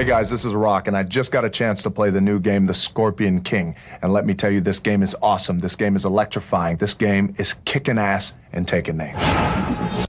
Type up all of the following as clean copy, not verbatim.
Hey guys, this is Rock, and I just got a chance to play the new game, The Scorpion King. And let me tell you, this game is awesome. This game is electrifying. This game is kicking ass and taking names.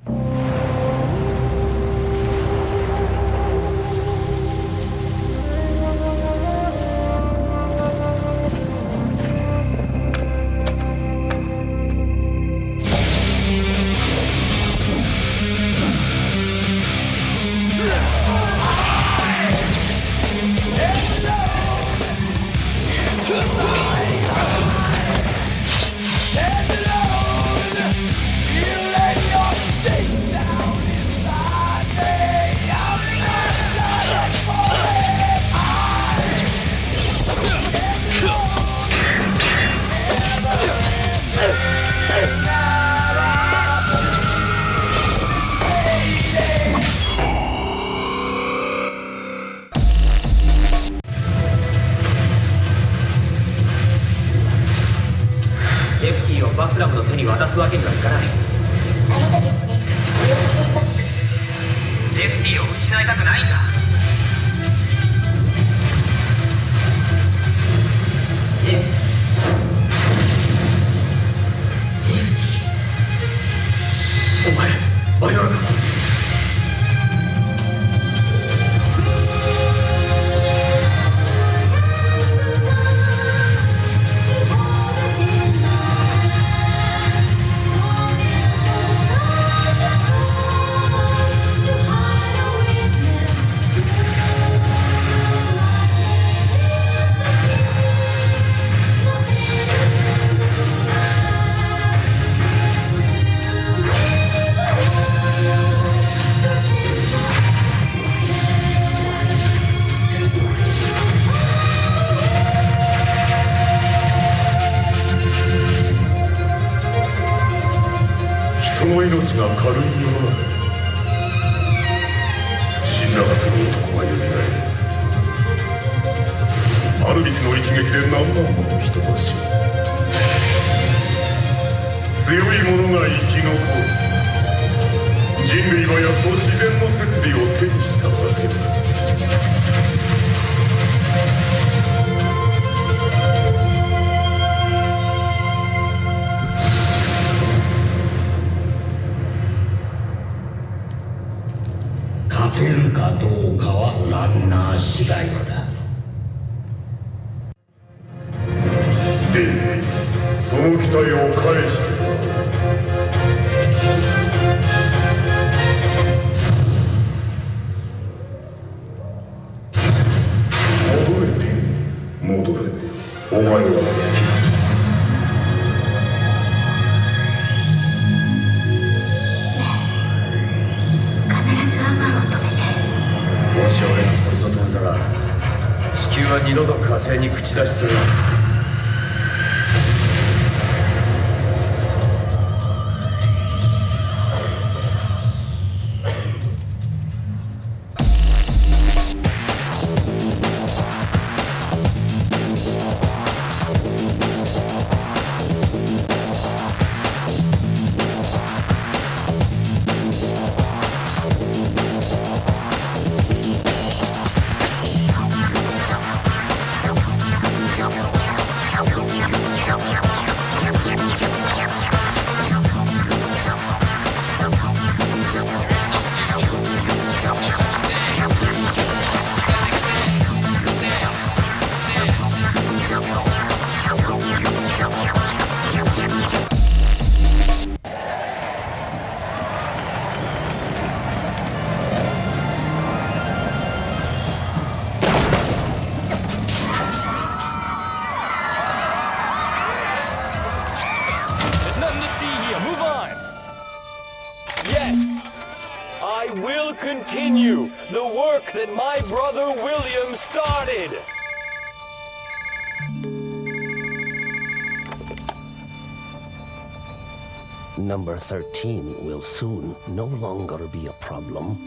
Number 13 will soon no longer be a problem.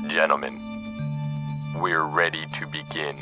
Gentlemen, we're ready to begin.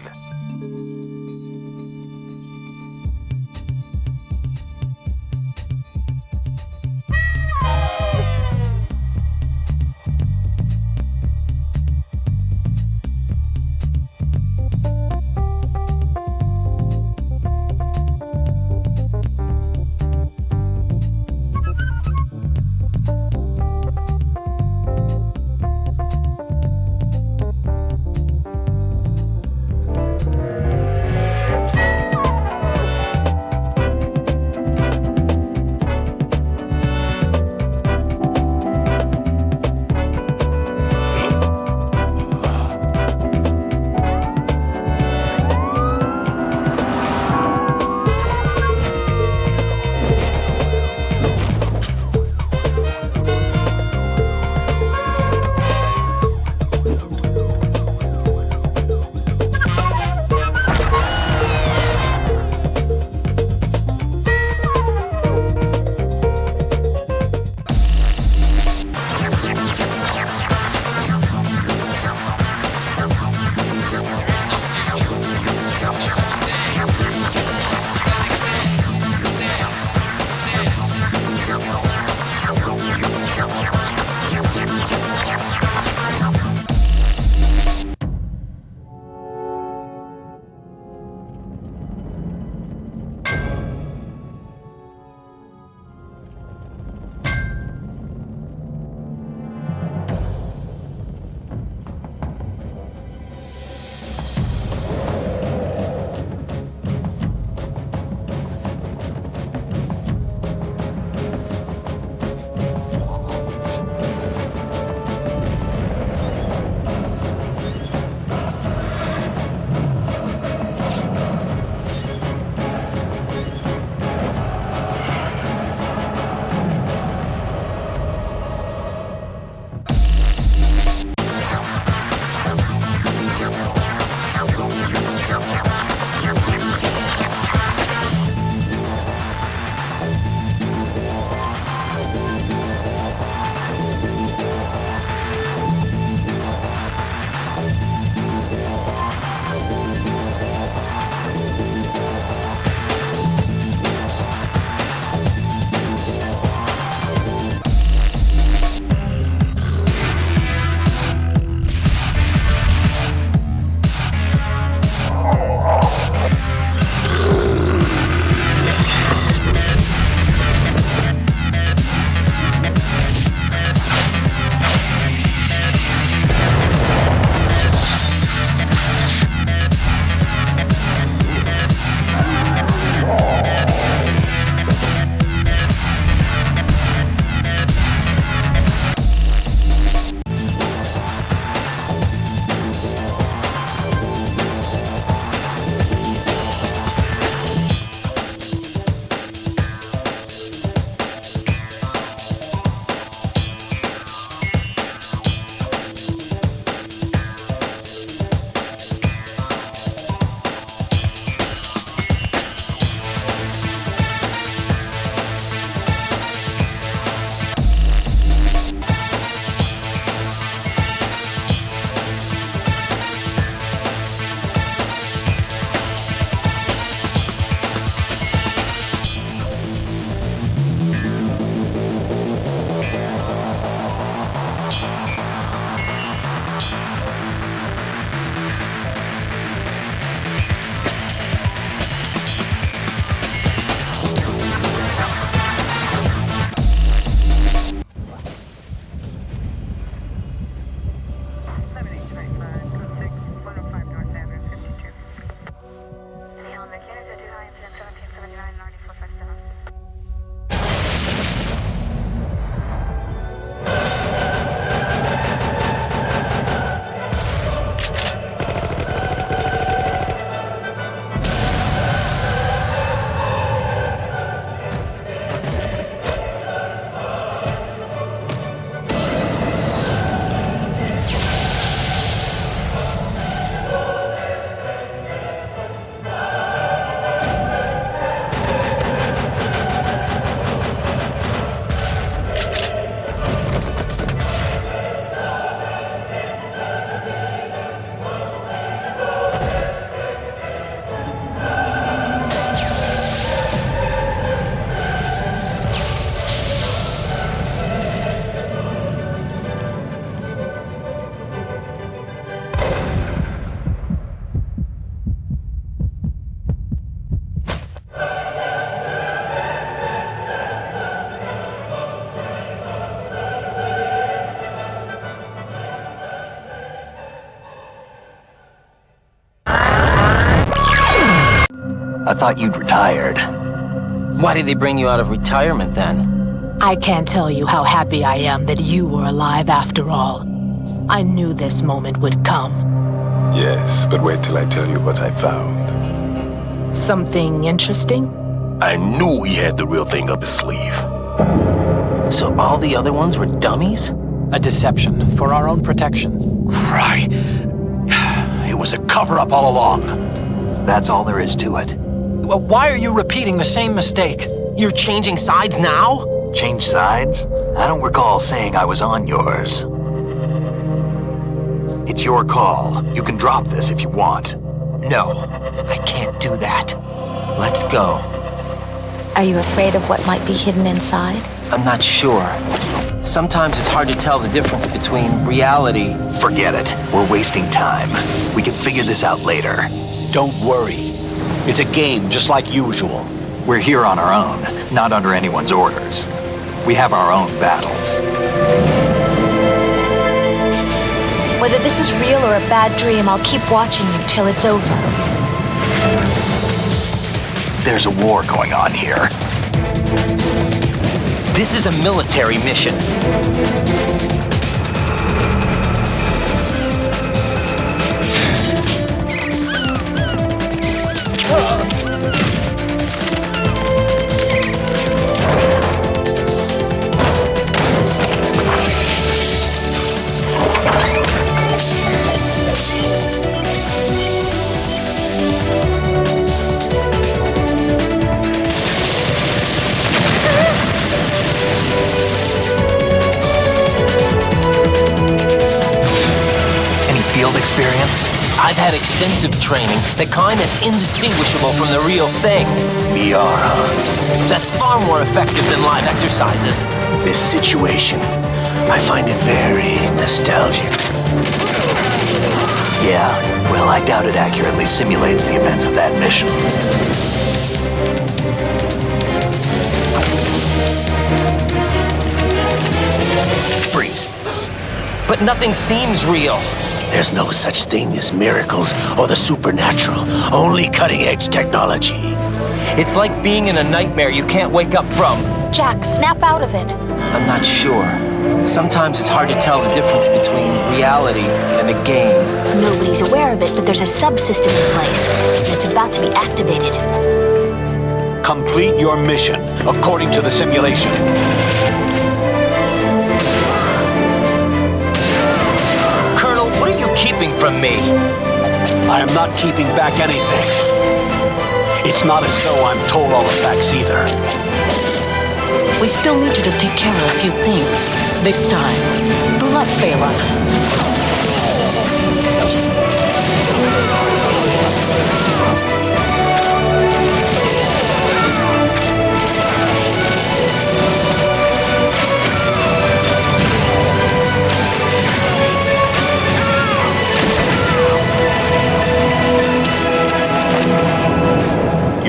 I thought you'd retired. Why did they bring you out of retirement then? I can't tell you how happy I am that you were alive after all. I knew this moment would come. Yes, but wait till I tell you what I found. Something interesting? I knew he had the real thing up his sleeve. So all the other ones were dummies? A deception for our own protection. Right. It was a cover-up all along. That's all there is to it. Why are you repeating the same mistake? You're changing sides now? Change sides? I don't recall saying I was on yours. It's your call. You can drop this if you want. No, I can't do that. Let's go. Are you afraid of what might be hidden inside? I'm not sure. Sometimes it's hard to tell the difference between reality. Forget it. We're wasting time. We can figure this out later. Don't worry. It's a game just like usual. We're here on our own, not under anyone's orders. We have our own battles. Whether this is real or a bad dream, I'll keep watching you till it's over. There's a war going on here. This is a military mission. Experience? I've had extensive training, the kind that's indistinguishable from the real thing. VR, huh? That's far more effective than live exercises. This situation, I find it very nostalgic. Yeah, well, I doubt it accurately simulates the events of that mission. Freeze. But nothing seems real. There's no such thing as miracles or the supernatural, only cutting-edge technology. It's like being in a nightmare you can't wake up from. Jack, snap out of it. I'm not sure. Sometimes it's hard to tell the difference between reality and a game. Nobody's aware of it, but there's a subsystem in place, and it's about to be activated. Complete your mission according to the simulation. What are you keeping from me? I am not keeping back anything. It's not as though I'm told all the facts either. We still need you to take care of a few things. This time, do not fail us.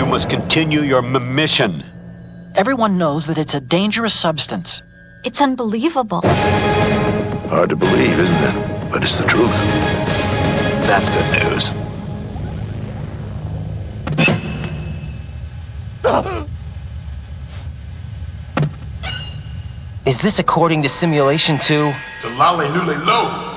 Must continue your mission. Everyone knows that it's a dangerous substance. It's unbelievable. Hard to believe, isn't it? But it's the truth. That's good news. Is this according to simulation 2? The lolly lully low.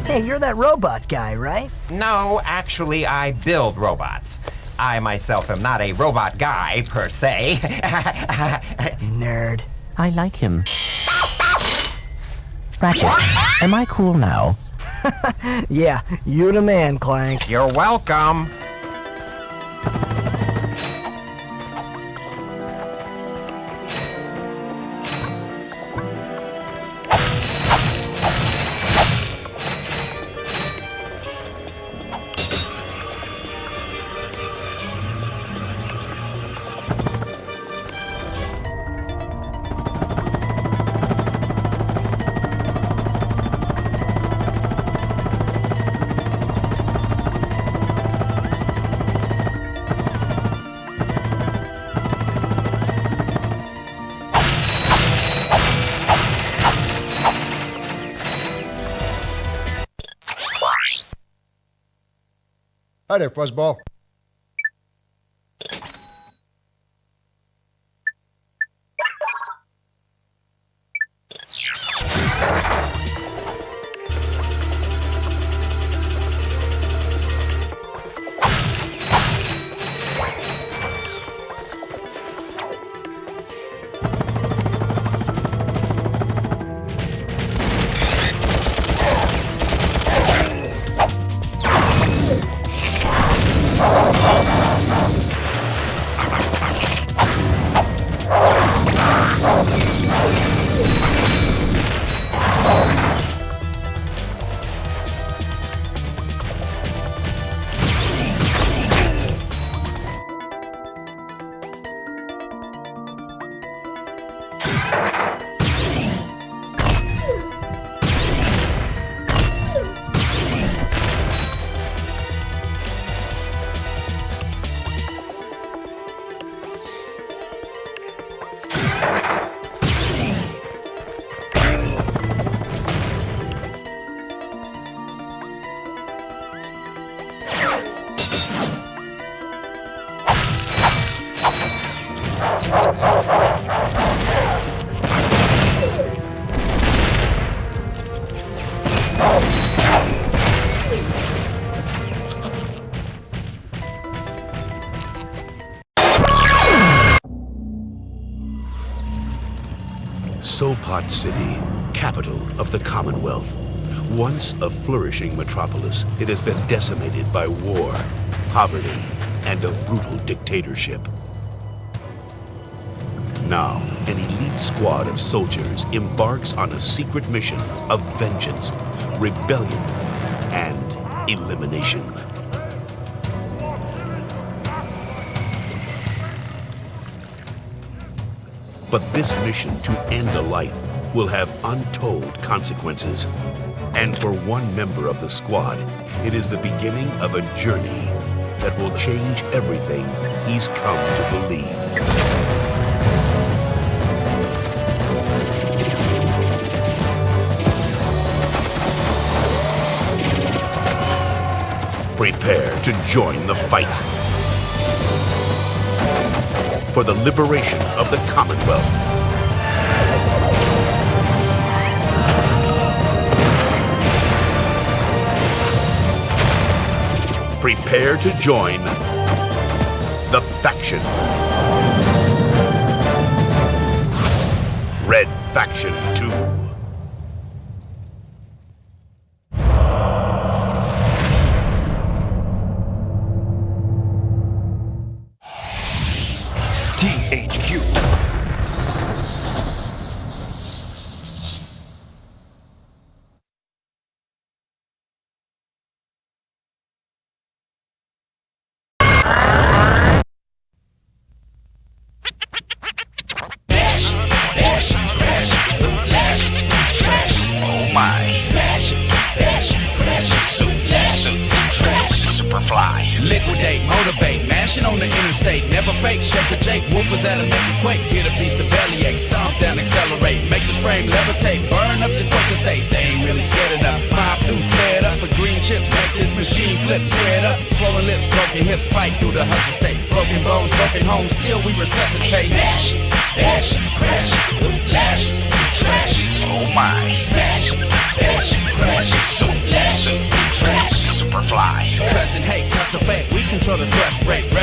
Hey, you're that robot guy, right? No, actually, I build robots. I myself am not a robot guy, per se. Nerd. I like him. Ratchet, am I cool now? Yeah, you the man, Clank. You're welcome. Hi there, Fuzzball. Sopot City, capital of the Commonwealth. Once a flourishing metropolis, it has been decimated by war, poverty, and a brutal dictatorship. Now, an elite squad of soldiers embarks on a secret mission of vengeance, rebellion, and elimination. But this mission to end a life will have untold consequences. And for one member of the squad, it is the beginning of a journey that will change everything he's come to believe. Prepare to join the fight for the liberation of the Commonwealth. Prepare to join the faction. Red Faction 2. THQ. Superfly. Liquidate, motivate, mashing on the interstate. Never fake, shake a Jake, woofers that'll make it quake. Get a beast of bellyache, stomp down, accelerate. Make this frame levitate, burn up the quicker state. They ain't really scared enough. Mob through, flared up for green chips. Make this machine flip, tear it up. Swollen lips, broken hips, fight through the hustle state. Broken bones, broken homes, still we resuscitate. Smash, bash, crash, lash, trash. Oh my. Smash, bash, crash, lash,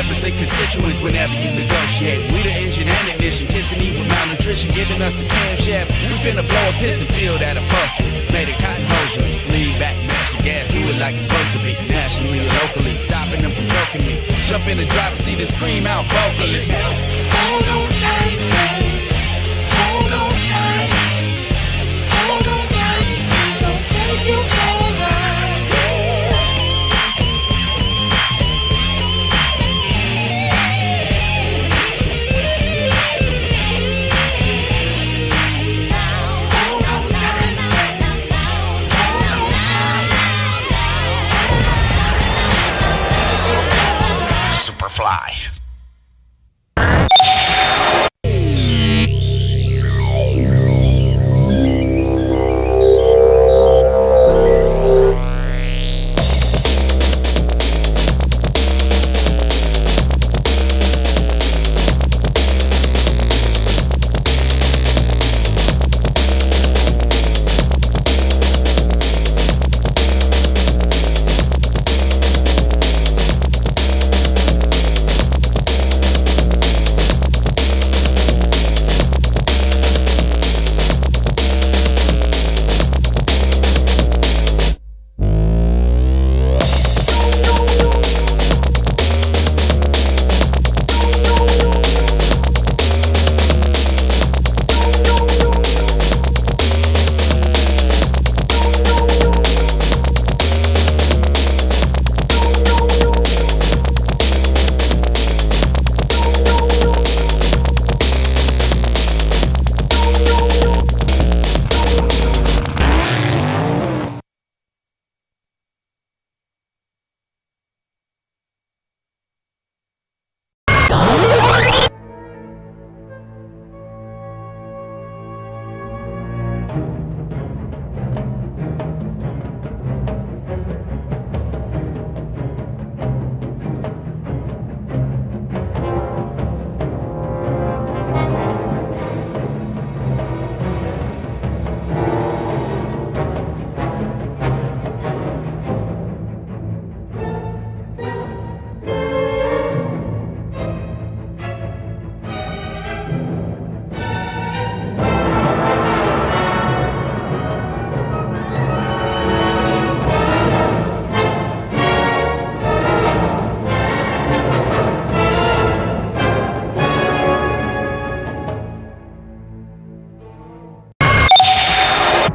represent constituents whenever you negotiate. We the engine and ignition, kissing you with malnutrition, giving us the camshaft. We finna blow a piston, feel that upholstery. Made it cotton hosiery. Lean back, match the gas, do it like it's supposed to be. Nationally or locally, stopping them from choking me. Jump in the driver's seat and scream out vocally. Hold on tight, babe. Hold on tight. Hold on tight. Don't take you for a ride. Hold on tight. Hold on tight. Superfly.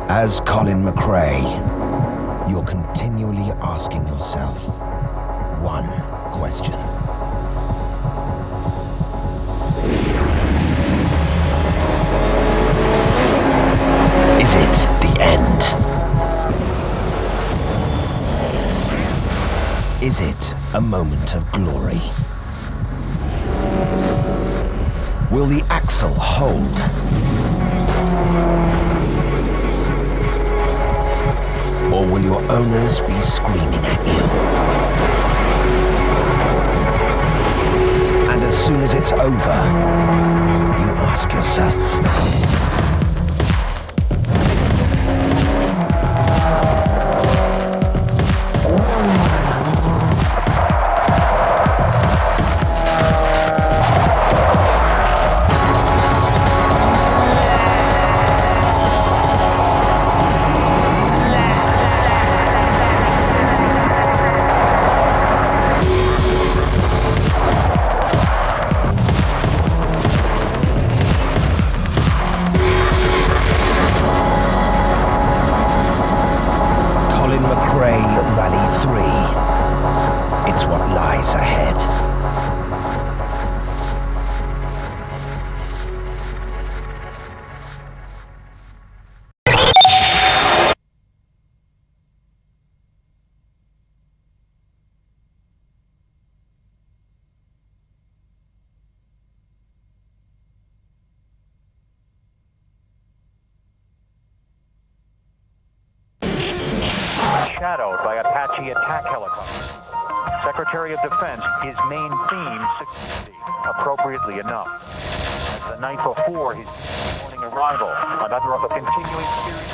As Colin Mcrae, you're continually asking yourself one question. Is it the end? Is it a moment of glory? Will the axle hold? Or will your owners be screaming at you? And as soon as it's over, you ask yourself, shadowed by Apache attack helicopters. Secretary of Defense, his main theme, security, appropriately enough. As the night before his morning arrival, another of a continuing series.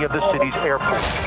Of the city's airport.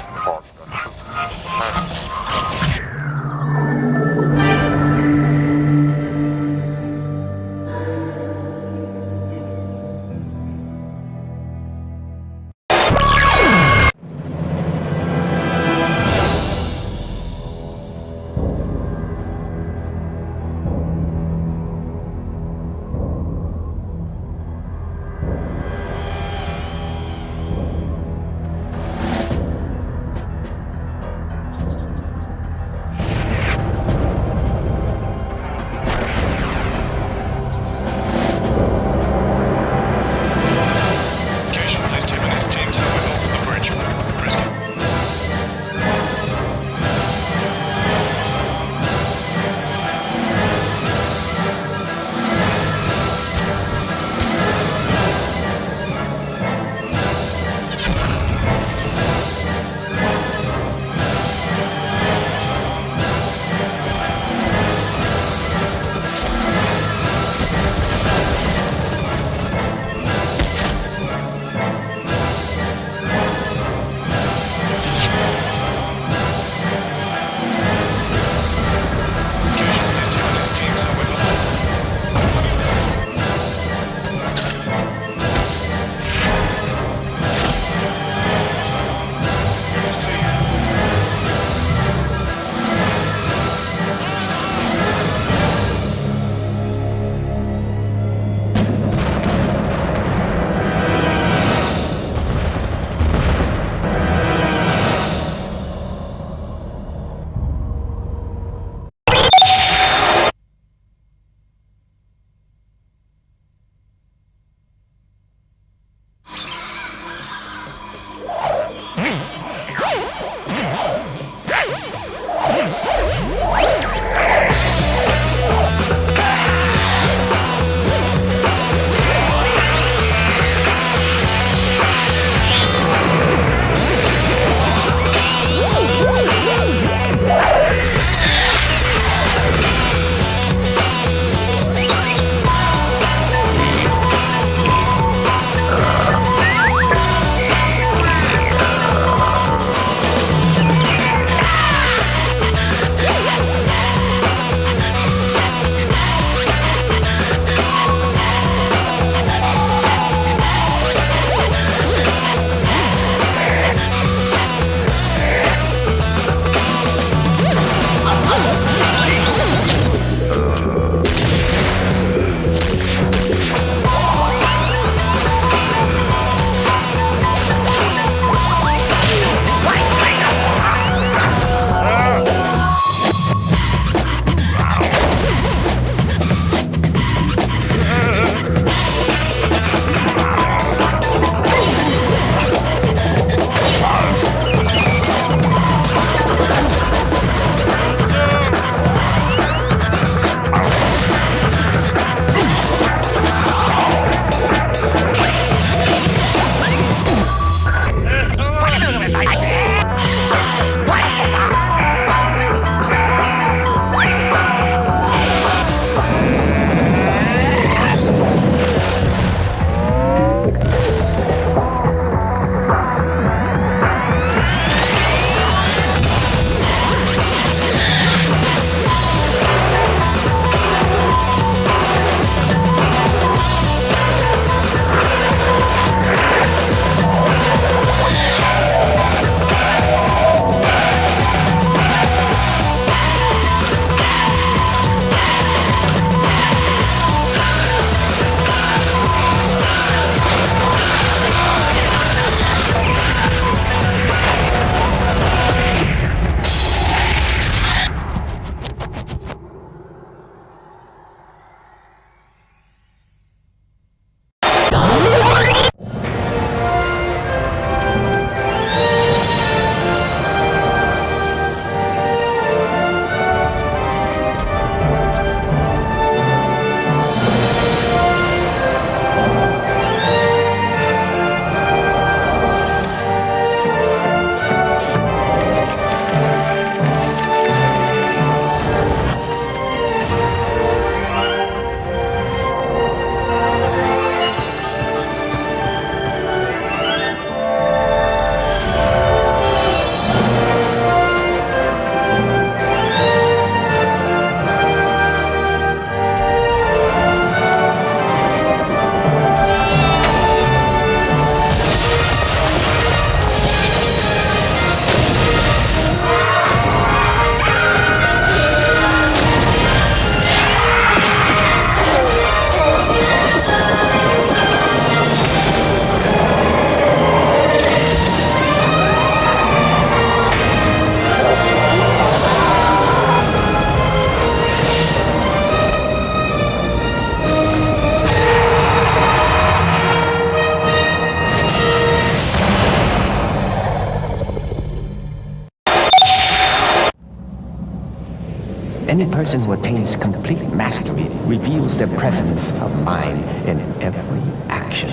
person who attains complete mastery reveals their presence of mind in every action.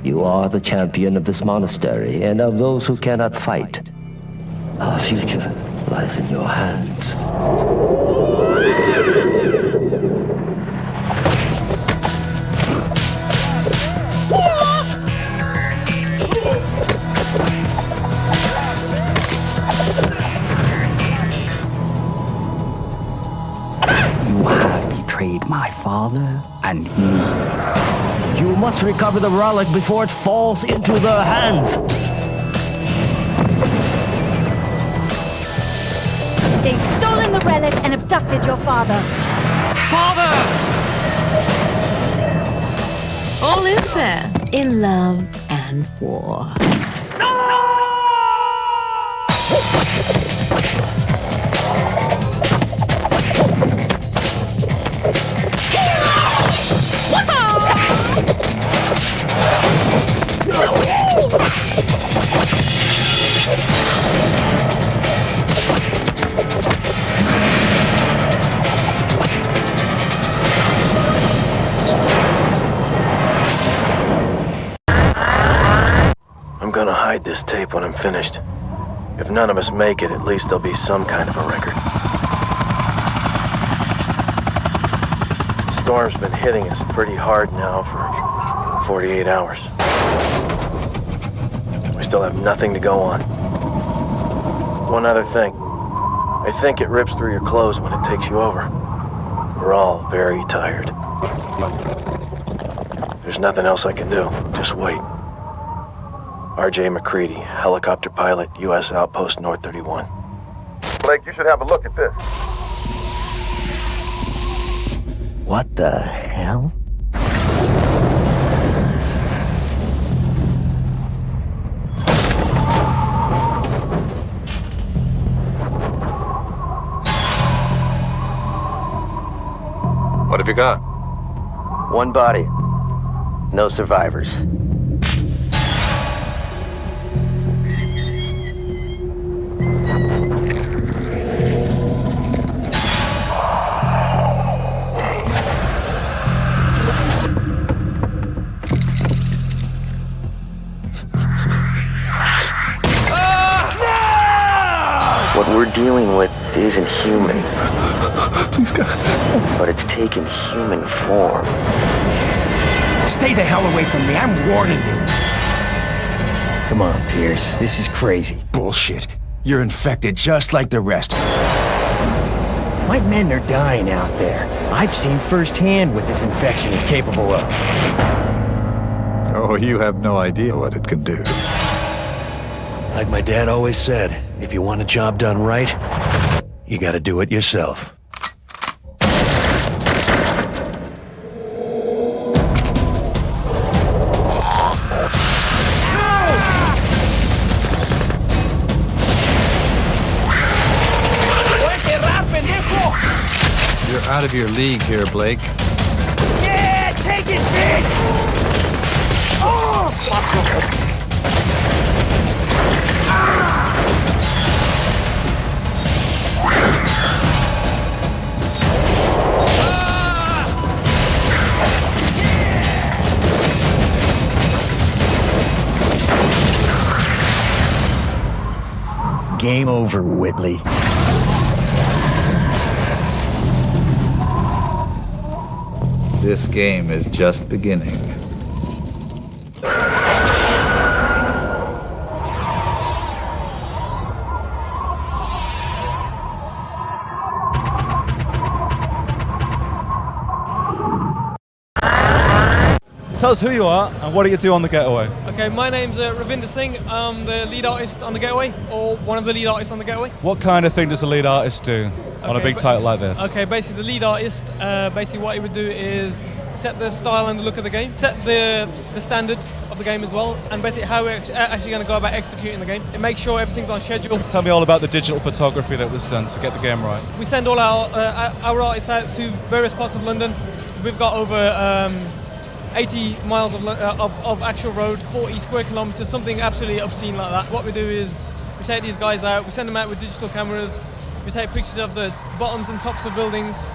You are the champion of this monastery and of those who cannot fight. Our future lies in your hands. You have betrayed my father and me. You must recover the relic before it falls into their hands. They've stolen the relic and abducted your father. Father! All is fair in love and war. I'm gonna hide this tape when I'm finished. If none of us make it, at least there'll be some kind of a record. The storm's been hitting us pretty hard now for 48 hours. We still have nothing to go on. One other thing. I think it rips through your clothes when it takes you over. We're all very tired. There's nothing else I can do. Just wait. R.J. Mcrae, helicopter pilot, U.S. Outpost North 31. Blake, you should have a look at this. What the hell? What have you got? One body. No survivors. What we're dealing with isn't human. But it's taken human form. Stay the hell away from me, I'm warning you. Come on, Pierce, this is crazy. Bullshit. You're infected just like the rest. My men are dying out there. I've seen firsthand what this infection is capable of. Oh, you have no idea what it can do. Like my dad always said, if you want a job done right, you gotta do it yourself. You're out of your league here, Blake. Yeah, take it, bitch! Oh! Game over, Whitley. This game is just beginning. Tell us who you are and what do you do on the Getaway? Okay, my name's Ravinder Singh. I'm the lead artist on the Getaway, or one of the lead artists on the Getaway. What kind of thing does a lead artist do on a big title like this? Okay, basically the lead artist, basically what he would do is set the style and the look of the game, set the standard of the game as well, and basically how we're actually going to go about executing the game. It makes sure everything's on schedule. Tell me all about the digital photography that was done to get the game right. We send all our artists out to various parts of London. We've got over 80 miles of actual road, 40 square kilometers, something absolutely obscene like that. What we do is take these guys out, we send them out with digital cameras, we take pictures of the bottoms and tops of buildings,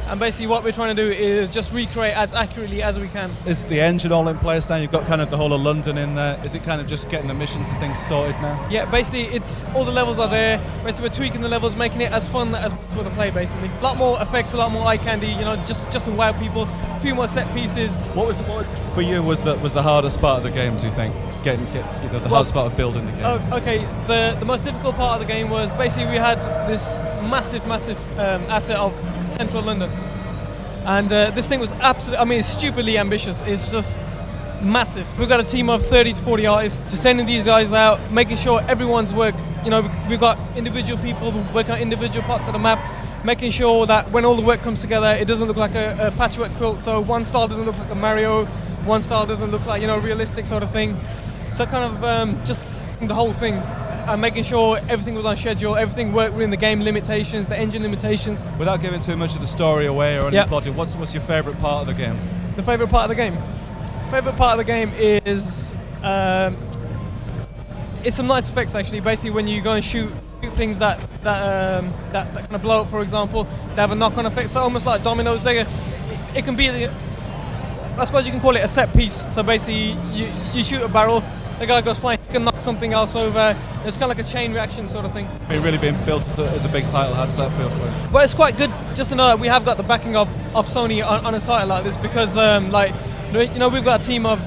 and basically what we're trying to do is just recreate as accurately as we can. Is the engine all in place now? You've got kind of the whole of London in there. Is it kind of just getting the missions and things sorted now? Yeah, basically it's all the levels are there. Basically we're tweaking the levels, making it as fun as possible to play basically. A lot more effects, a lot more eye candy, you know, just to wow people. A few more set pieces. What for you was the hardest part of the game, do you think? The hardest part of building the game? Oh, okay, the most difficult part of the game was basically we had this massive asset of central London. And this thing was absolutely, it's stupidly ambitious. It's just massive. We've got a team of 30 to 40 artists, just sending these guys out, making sure everyone's work, you know, we've got individual people who work on individual parts of the map, making sure that when all the work comes together, it doesn't look like a patchwork quilt. So one style doesn't look like a Mario, one style doesn't look like, you know, realistic sort of thing. So kind of just the whole thing. And making sure everything was on schedule, everything worked within the game limitations, the engine limitations. Without giving too much of the story away or any plotting, what's your favourite part of the game? The favourite part of the game? Favourite part of the game is it's some nice effects actually. Basically, when you go and shoot things that kind of blow up, for example, they have a knock-on effect. So almost like dominoes. It can be, I suppose you can call it a set piece. So basically, you shoot a barrel. The guy goes flying, you can knock something else over. It's kind of like a chain reaction sort of thing. Really being built as a big title, how does that feel for you? Well, it's quite good just to know that we have got the backing of Sony on a title like this because, we've got a team of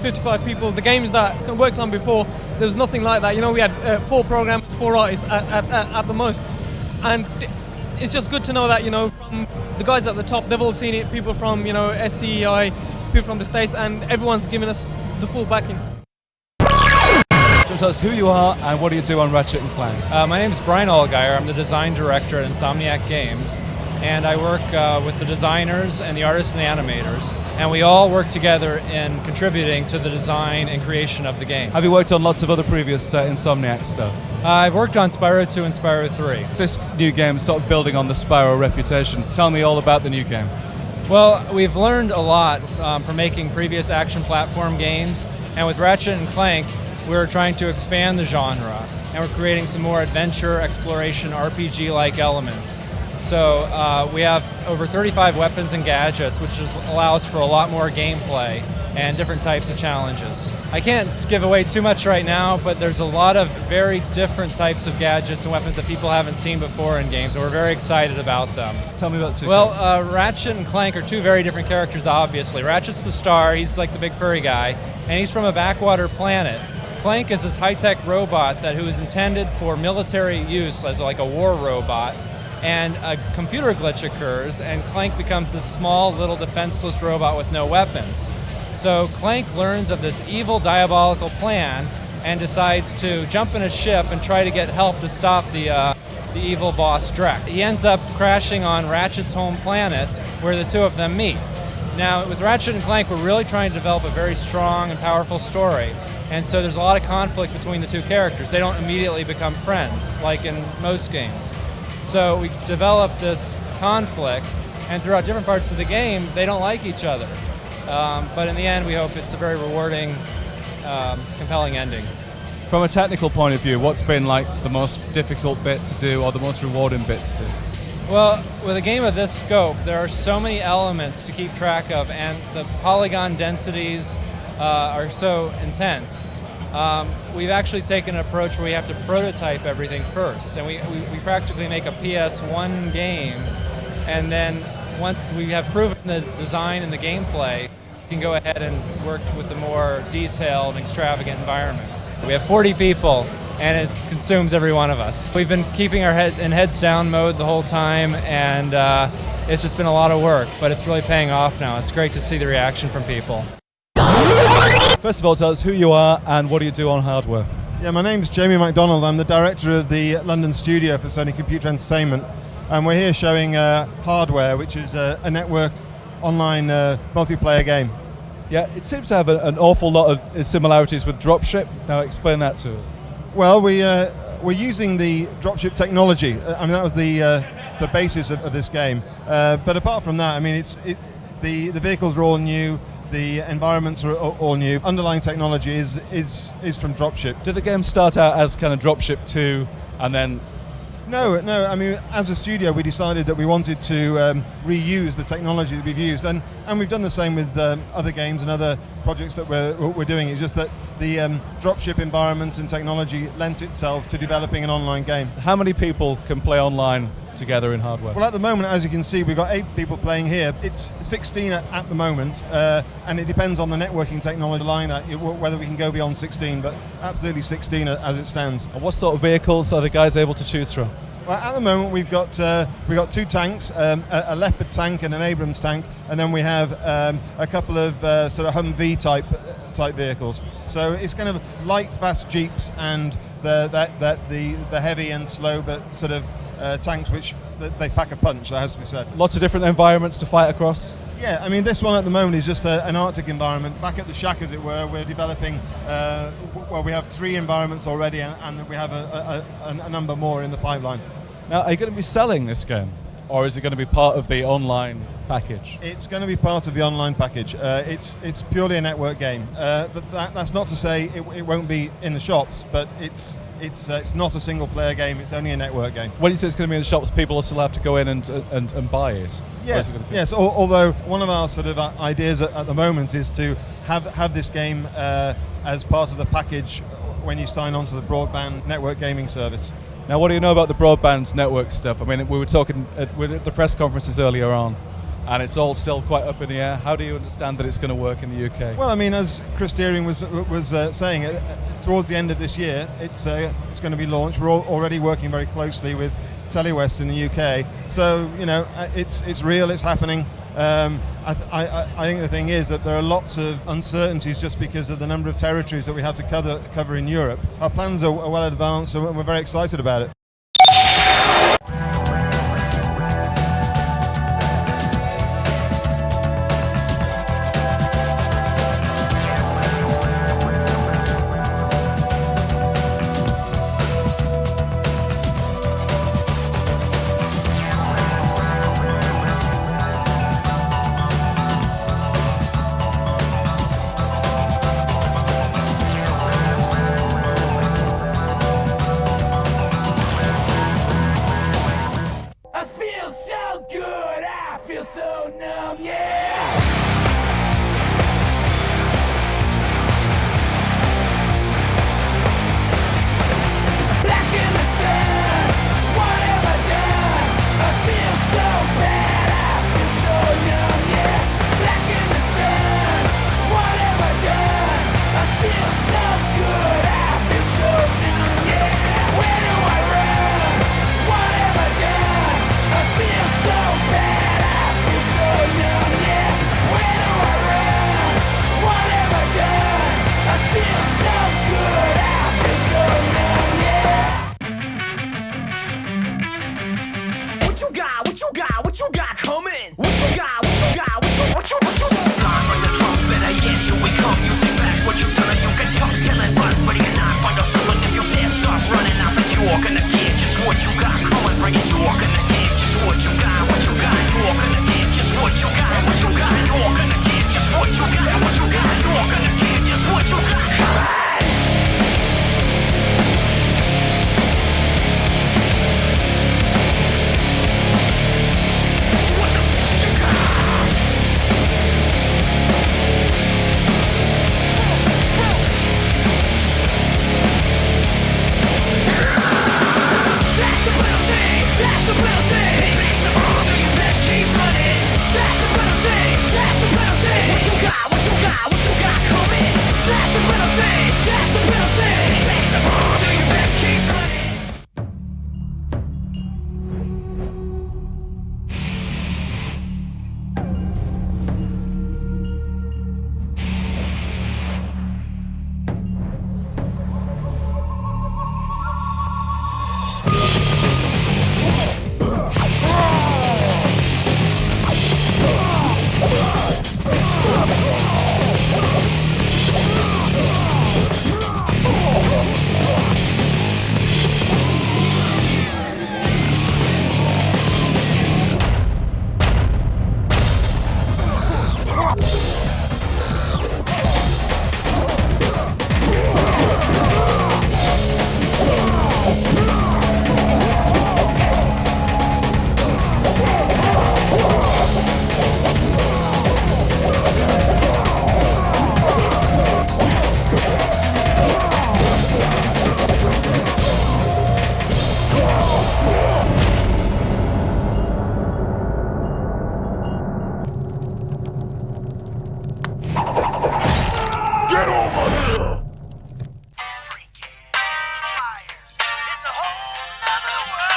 55 people. The games that I worked on before, there was nothing like that. You know, we had 4 programmers, 4 artists at the most. And it's just good to know that, you know, from the guys at the top, they've all seen it, people from, you know, SCEI, people from the States, and everyone's giving us the full backing. Tell us who you are and what do you do on Ratchet & Clank? My name is Brian Allgeier. I'm the design director at Insomniac Games, and I work with the designers and the artists and the animators, and we all work together in contributing to the design and creation of the game. Have you worked on lots of other previous Insomniac stuff? I've worked on Spyro 2 and Spyro 3. This new game is sort of building on the Spyro reputation. Tell me all about the new game. Well, we've learned a lot from making previous action platform games, and with Ratchet & Clank, we're trying to expand the genre, and we're creating some more adventure, exploration, RPG-like elements. So we have over 35 weapons and gadgets, which allows for a lot more gameplay and different types of challenges. I can't give away too much right now, but there's a lot of very different types of gadgets and weapons that people haven't seen before in games, and we're very excited about them. Tell me about 2. Well, Ratchet and Clank are 2 very different characters, obviously. Ratchet's the star, he's like the big furry guy, and he's from a backwater planet. Clank is this high-tech robot who is intended for military use as like a war robot, and a computer glitch occurs, and Clank becomes this small, little defenseless robot with no weapons. So Clank learns of this evil, diabolical plan and decides to jump in a ship and try to get help to stop the evil boss Drek. He ends up crashing on Ratchet's home planet, where the 2 of them meet. Now, with Ratchet and Clank, we're really trying to develop a very strong and powerful story. And so there's a lot of conflict between the 2 characters. They don't immediately become friends, like in most games. So we develop this conflict, and throughout different parts of the game, they don't like each other. But in the end, we hope it's a very rewarding, compelling ending. From a technical point of view, what's been like the most difficult bit to do or the most rewarding bit to do? Well, with a game of this scope, there are so many elements to keep track of, and the polygon densities are so intense. We've actually taken an approach where we have to prototype everything first, and we practically make a PS1 game, and then once we have proven the design and the gameplay, we can go ahead and work with the more detailed, extravagant environments. We have 40 people, and it consumes every one of us. We've been keeping our head in heads down mode the whole time, and it's just been a lot of work, but it's really paying off now. It's great to see the reaction from people. First of all, tell us who you are and what do you do on hardware? Yeah, my name's Jamie MacDonald. I'm the director of the London studio for Sony Computer Entertainment, and we're here showing hardware, which is a network online multiplayer game. Yeah, it seems to have an awful lot of similarities with Dropship. Now explain that to us. Well, we're using the Dropship technology. I mean, that was the basis of this game. But apart from that, I mean, the vehicles are all new. The environments are all new. Underlying technology is from Dropship. Did the game start out as kind of Dropship 2 and then... No. I mean, as a studio, we decided that we wanted to reuse the technology that we've used, and we've done the same with other games and other projects that we're doing. It's just that the Dropship environments and technology lent itself to developing an online game. How many people can play online together in hardware? Well, at the moment, as you can see, we've got 8 people playing here. It's 16 at the moment, and it depends on the networking technology line whether we can go beyond 16, but absolutely 16 as it stands. And what sort of vehicles are the guys able to choose from? Well, at the moment, we've got 2 tanks, a Leopard tank and an Abrams tank, and then we have a couple of sort of Humvee type vehicles. So it's kind of light, fast Jeeps and the heavy and slow but sort of tanks which they pack a punch, that has to be said. Lots of different environments to fight across? Yeah, I mean, this one at the moment is just an Arctic environment. Back at the shack, as it were, we're developing, we have 3 environments already, and we have a number more in the pipeline. Now, are you going to be selling this game, or is it going to be part of the online package? It's going to be part of the online package. It's purely a network game. That's not to say it won't be in the shops, but it's not a single player game. It's only a network game. When you say it's going to be in the shops, people will still have to go in and buy it. Yes. Yes. Although one of our sort of ideas at the moment is to have this game as part of the package when you sign on to the broadband network gaming service. Now, what do you know about the broadband network stuff? I mean, we were talking at the press conferences earlier on, and it's all still quite up in the air. How do you understand that it's going to work in the UK? Well, I mean, as Chris Deering was saying, towards the end of this year, it's going to be launched. We're already working very closely with Telewest in the UK, so it's real, it's happening. I think the thing is that there are lots of uncertainties just because of the number of territories that we have to cover in Europe. Our plans are well advanced, and we're very excited about it.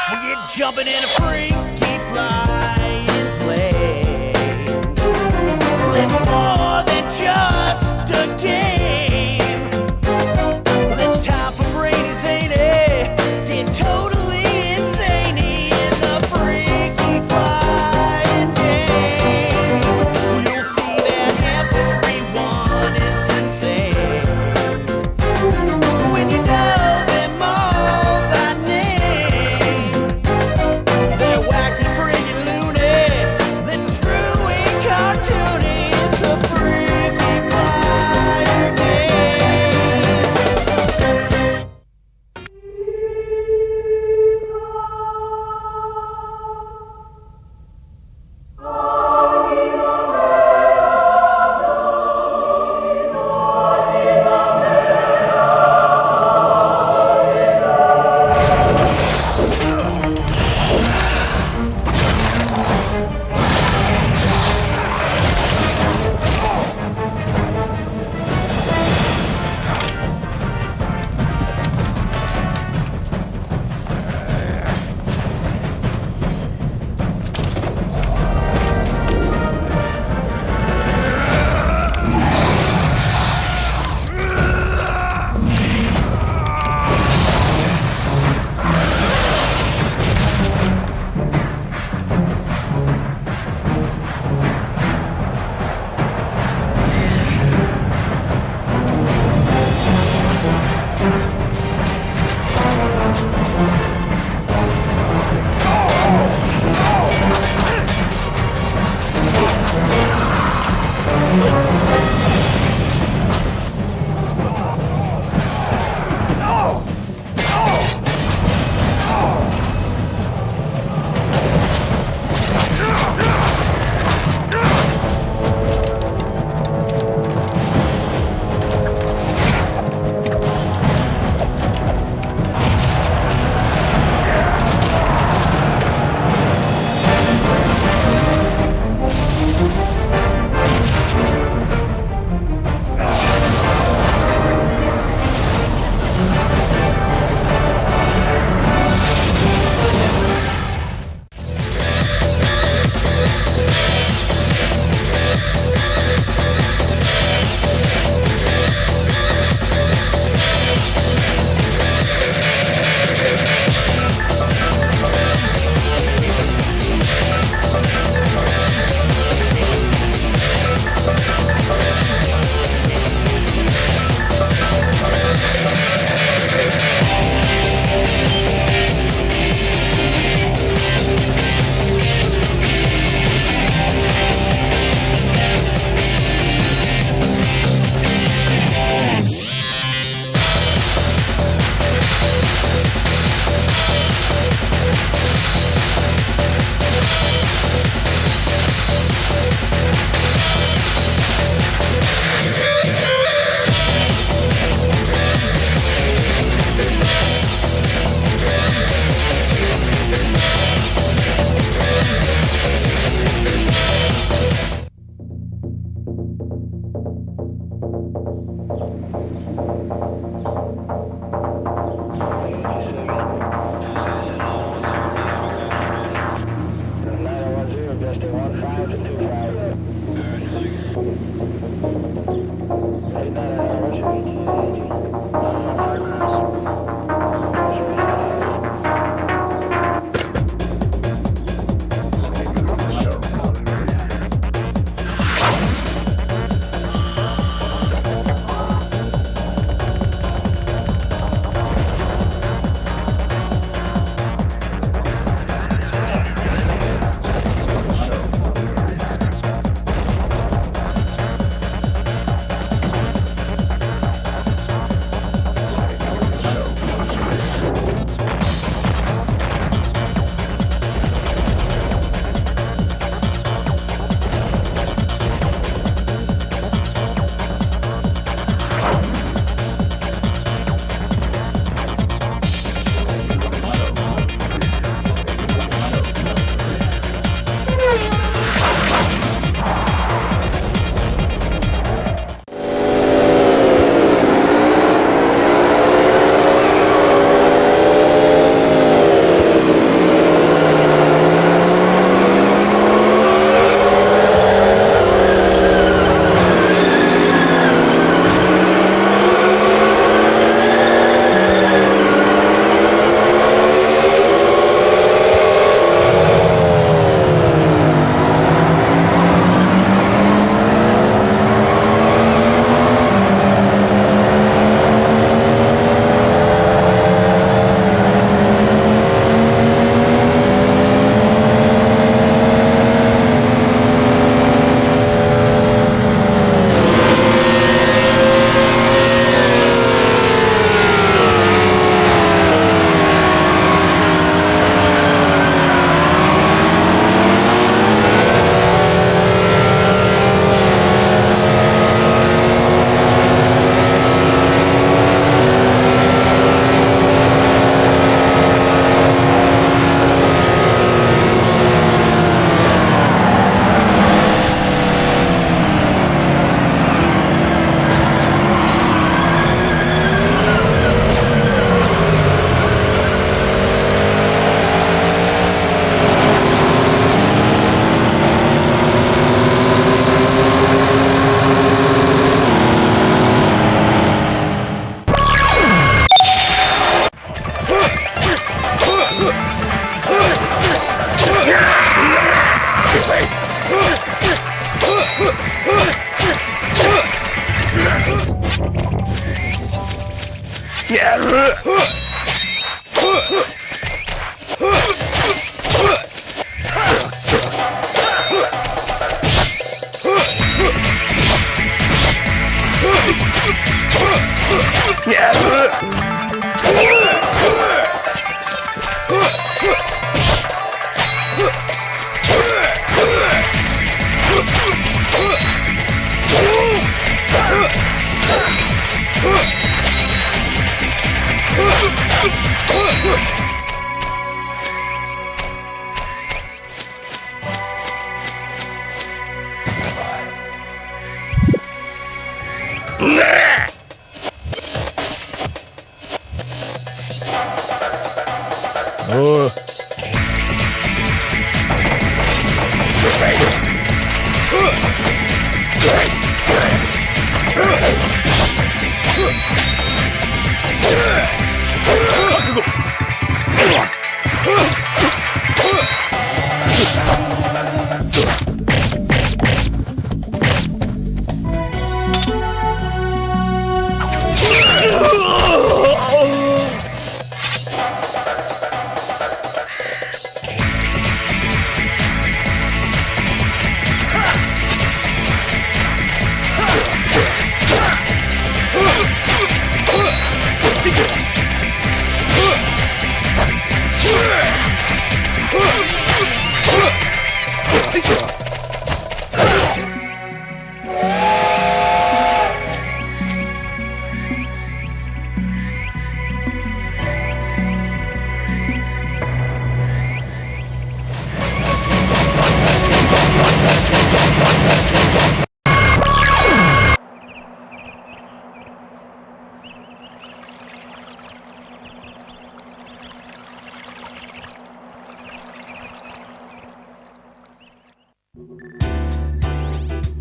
We get jumping in a freaky flying plane. It's more than just a game. It's time for brainy zany, get totally insane in the freaky flying game. You'll see that everyone is insane when you know them all by name. They're wacky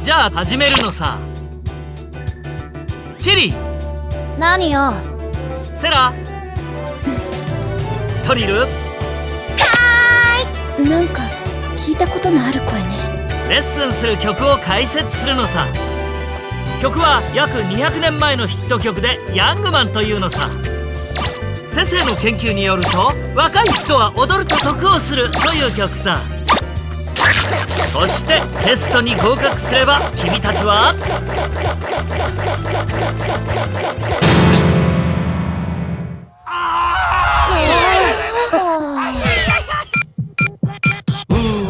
じゃあ始めるのさ。チリ、何よ。セラ、トリル、なんか聞いたことのある声ね。レッスンする曲を解説するのさ。曲は約200年前のヒット曲でヤングマンというのさ。先生の研究によると若い人は踊ると得をするという曲さ。そしてテストに合格すれば君たちは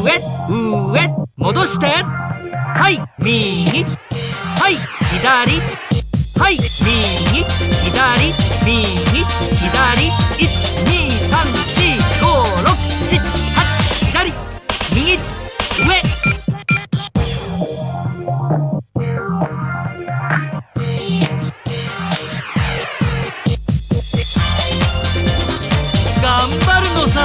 上戻して、はい右、はい左、はい右左右左、123456789左右上。頑張るのさ。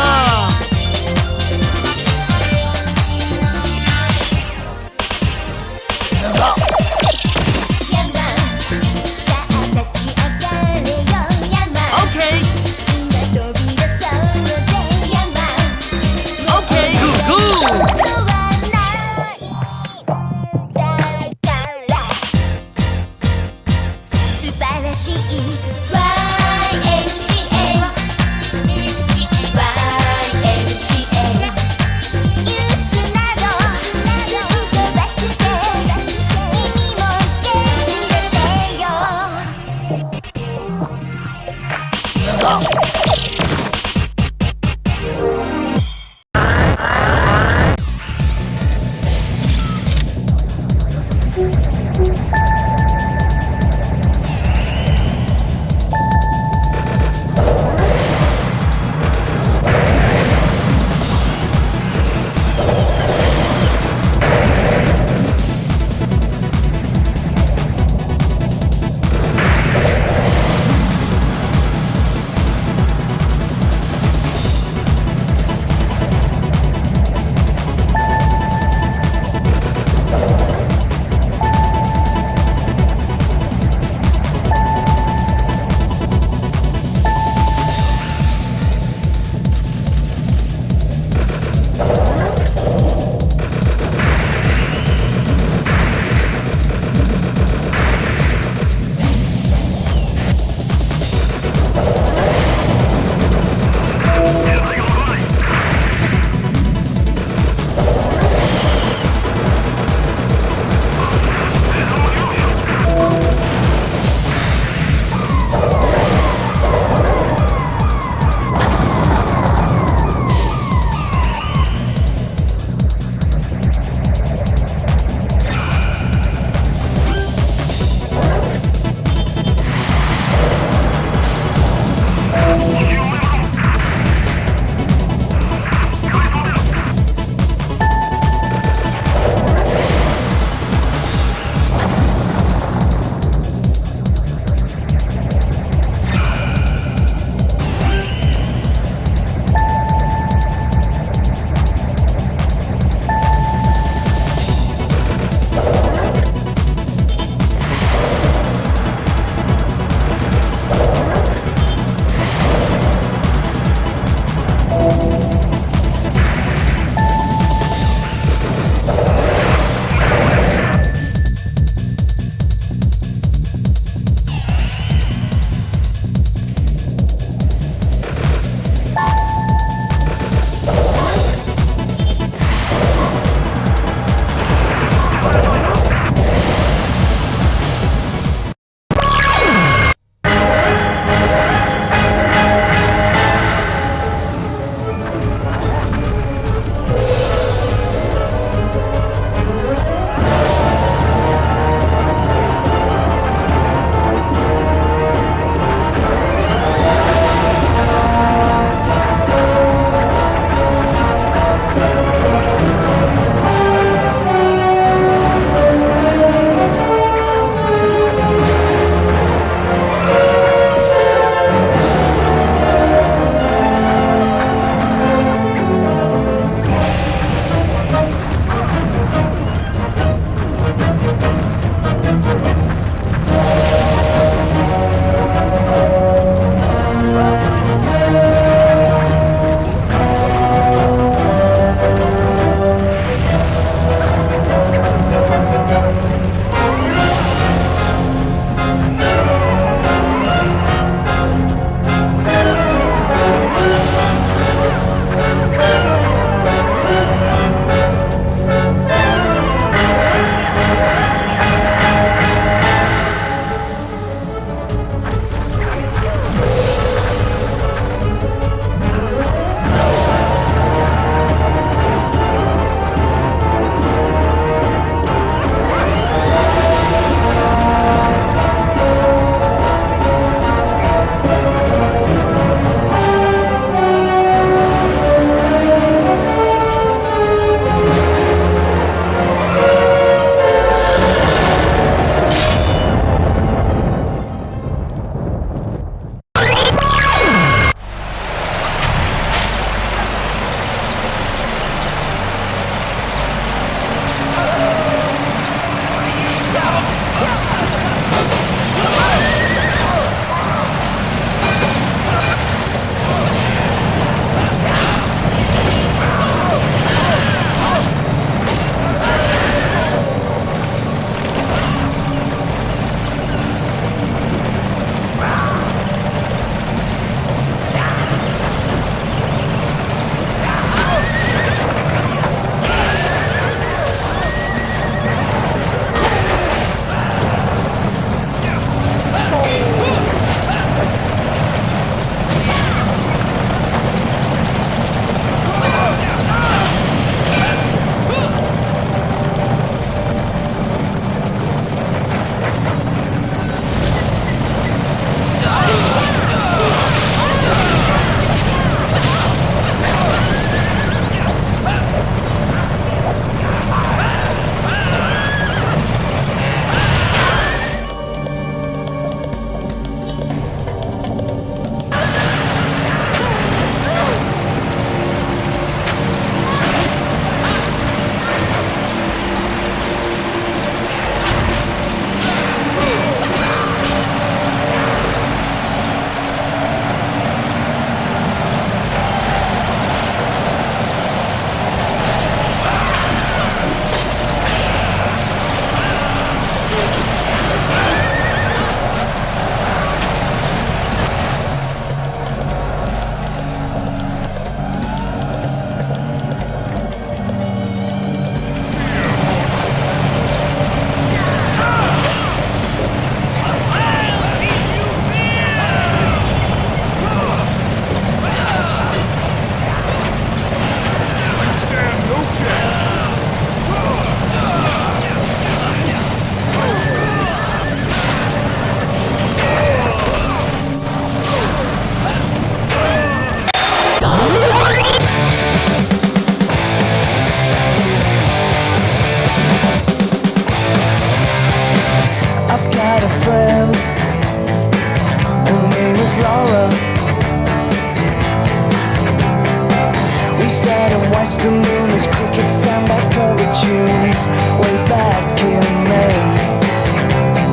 watched the moon as crickets sound like cover tunes way back in May.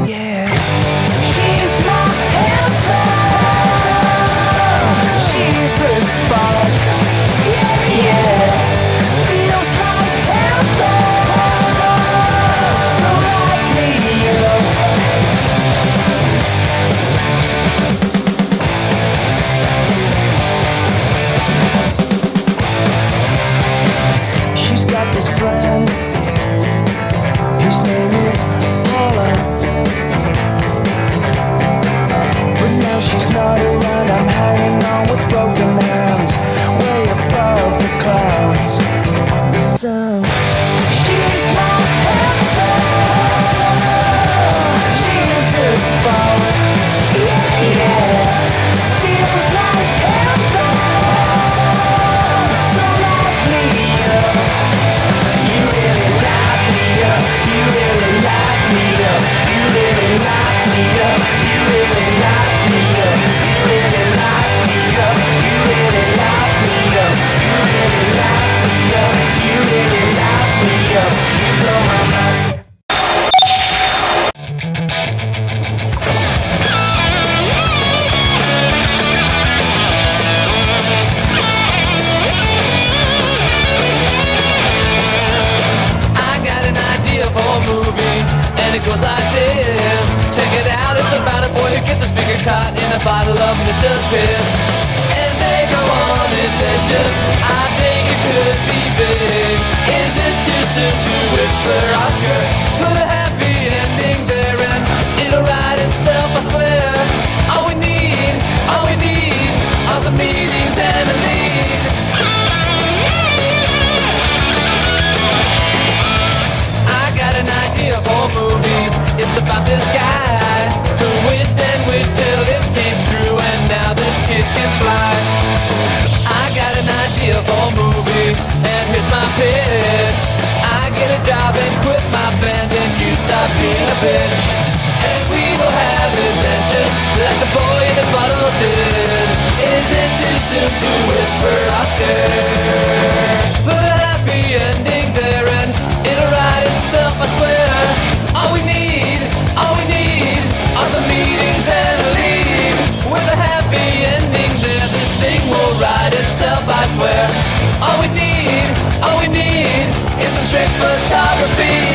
Yeah, she's my anthem. She's a spark adventures. I think it could be big. Is it too soon to whisper Oscar? Put a happy ending there and it'll write itself, I swear. All we need are some meetings and a lead. I got an idea for a movie. It's about this guy who wished and wished till it came true, and now this kid can fly. I got an idea for a movie, and here's my pitch. I get a job and quit my band, and you stop being a bitch. And we will have adventures like the boy in the bottle did. Is it too soon to whisper Oscar? Put a happy ending there and it'll write itself, I swear. All we need are some meetings and a lead. With a happy ending there, this thing will write itself, I swear. All we need is some trick photography.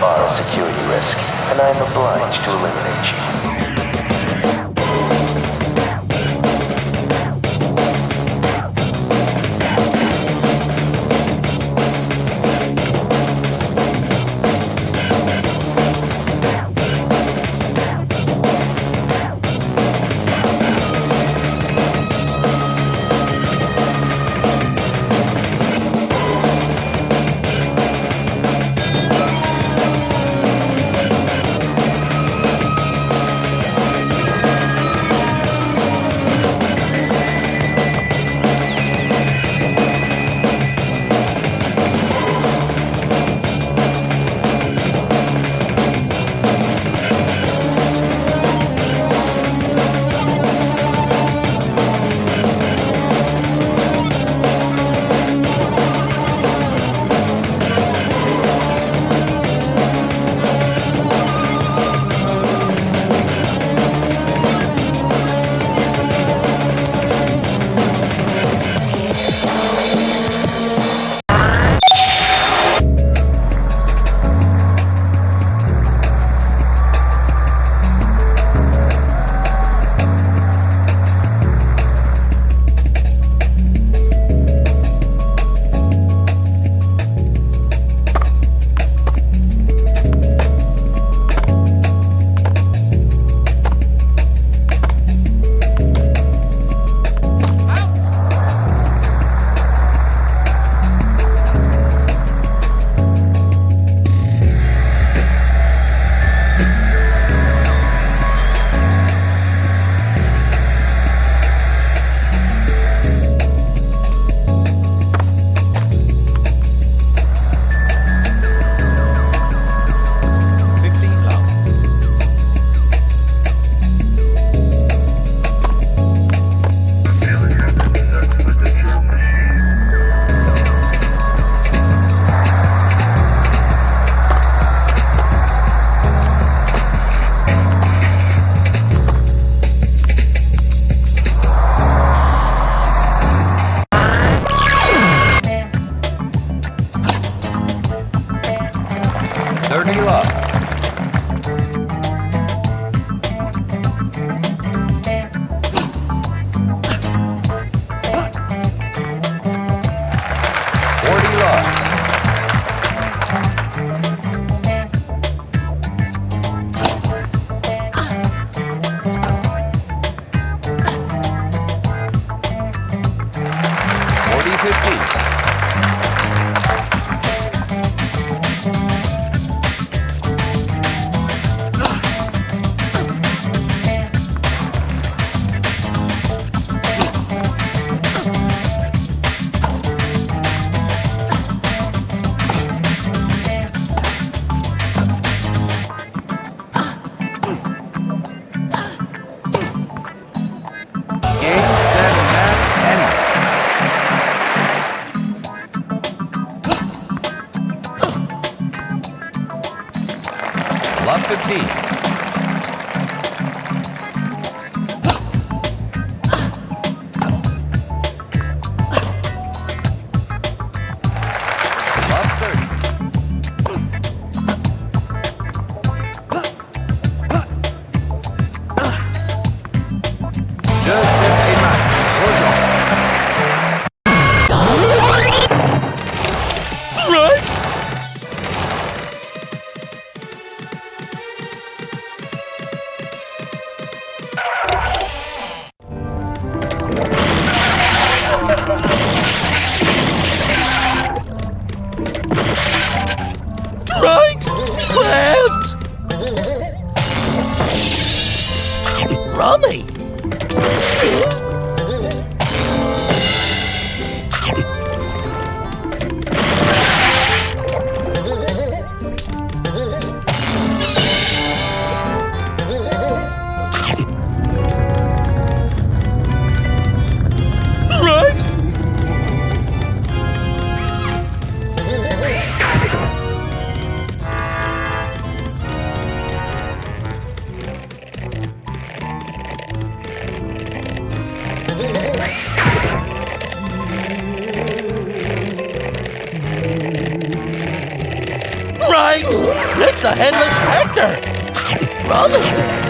are a security risk, and I am obliged to eliminate you. Love 15. Right! It's the Headless Spectre! Brother!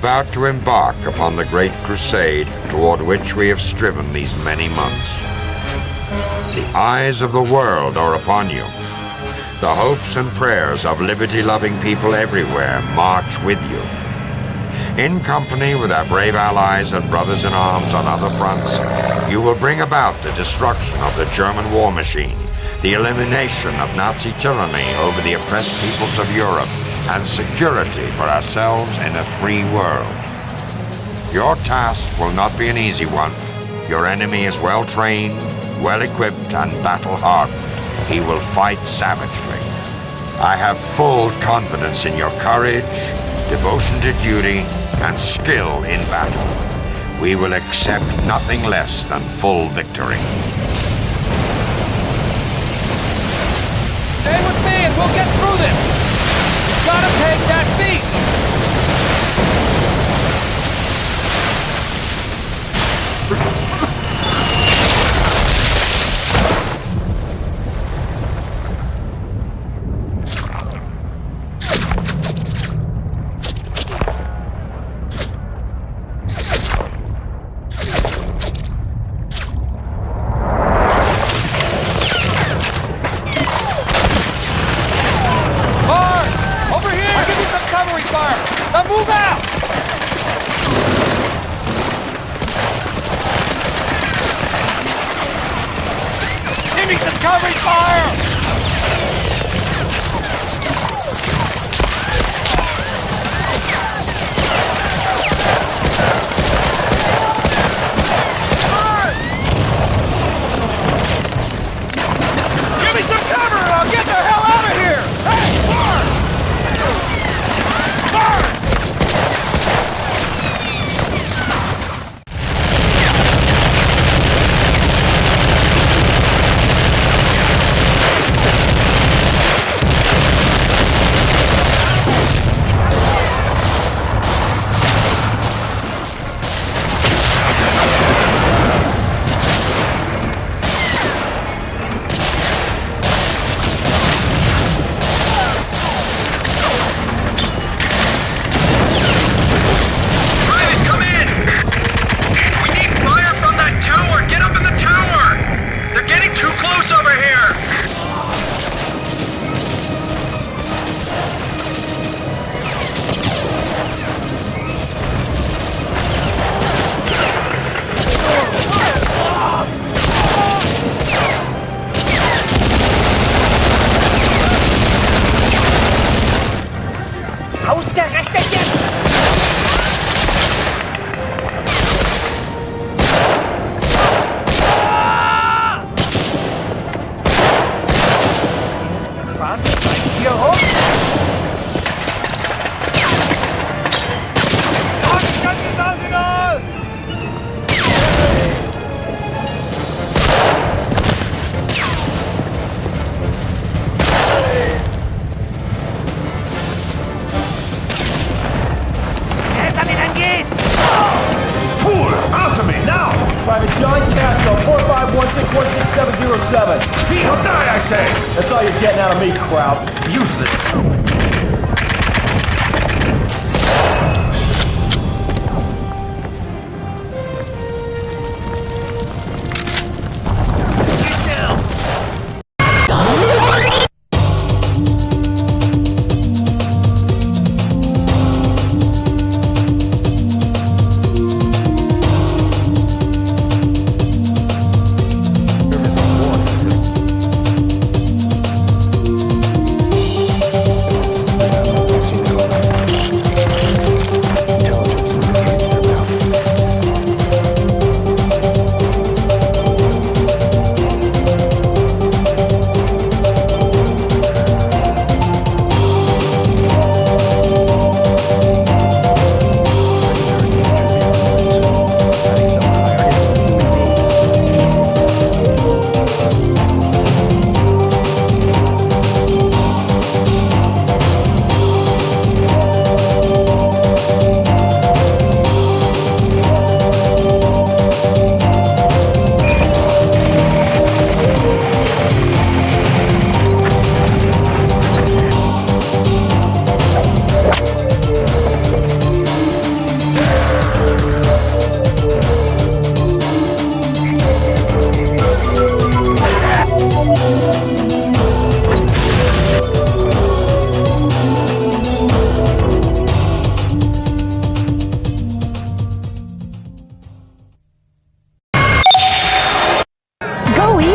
about to embark upon the great crusade toward which we have striven these many months. The eyes of the world are upon you. The hopes and prayers of liberty-loving people everywhere march with you. In company with our brave allies and brothers in arms on other fronts, you will bring about the destruction of the German war machine, the elimination of Nazi tyranny over the oppressed peoples of Europe, and security for ourselves in a free world. Your task will not be an easy one. Your enemy is well-trained, well-equipped, and battle-hardened. He will fight savagely. I have full confidence in your courage, devotion to duty, and skill in battle. We will accept nothing less than full victory. Stay with me and we'll get through this! Gotta take that beat! That's all you're getting out of me, crowd. Useless.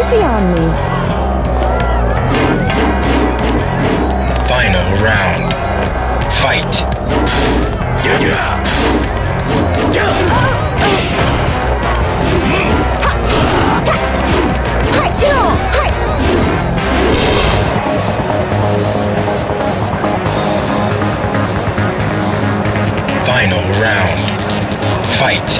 easy on me. Final round. Fight. Final round. Fight.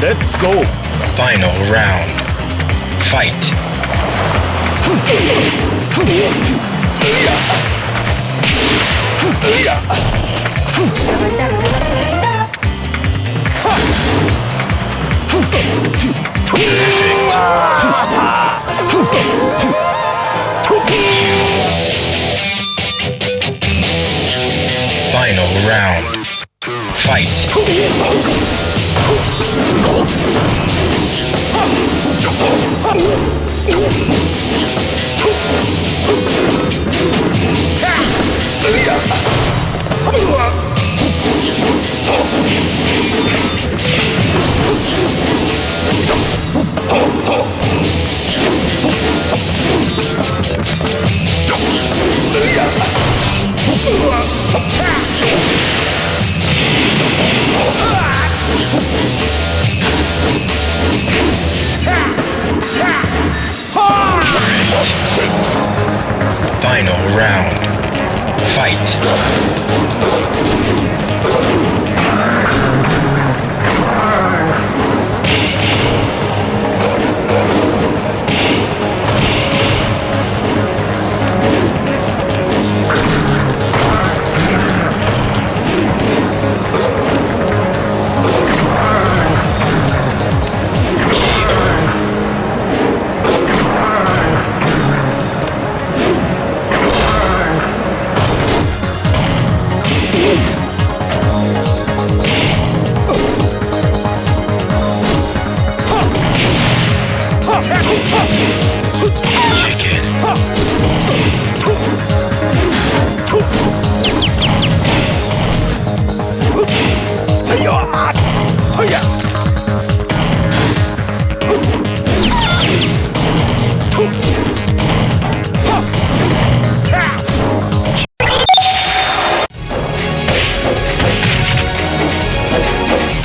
Let's go. Final round. Fight. Final round. Fight. Final round. Fight.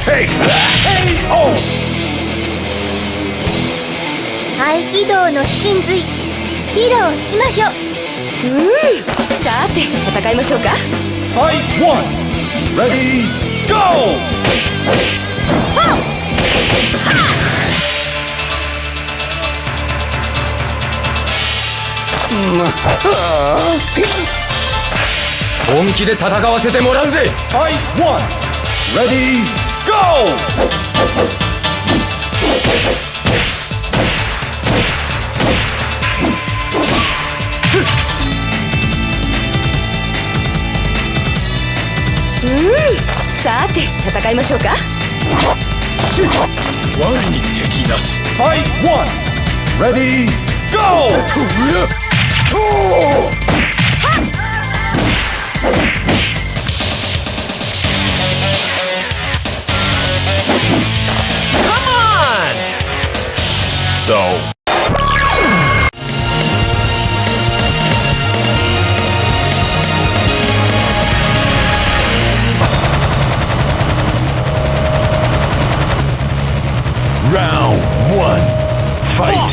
Take that! KO! 排気道の真髄披露しましょう。さて戦いましょうか。 Fight 1! Ready, go! Fight 1! Ready, go! Fight 1! Ready, go! Come on! So. Round 1. Fight.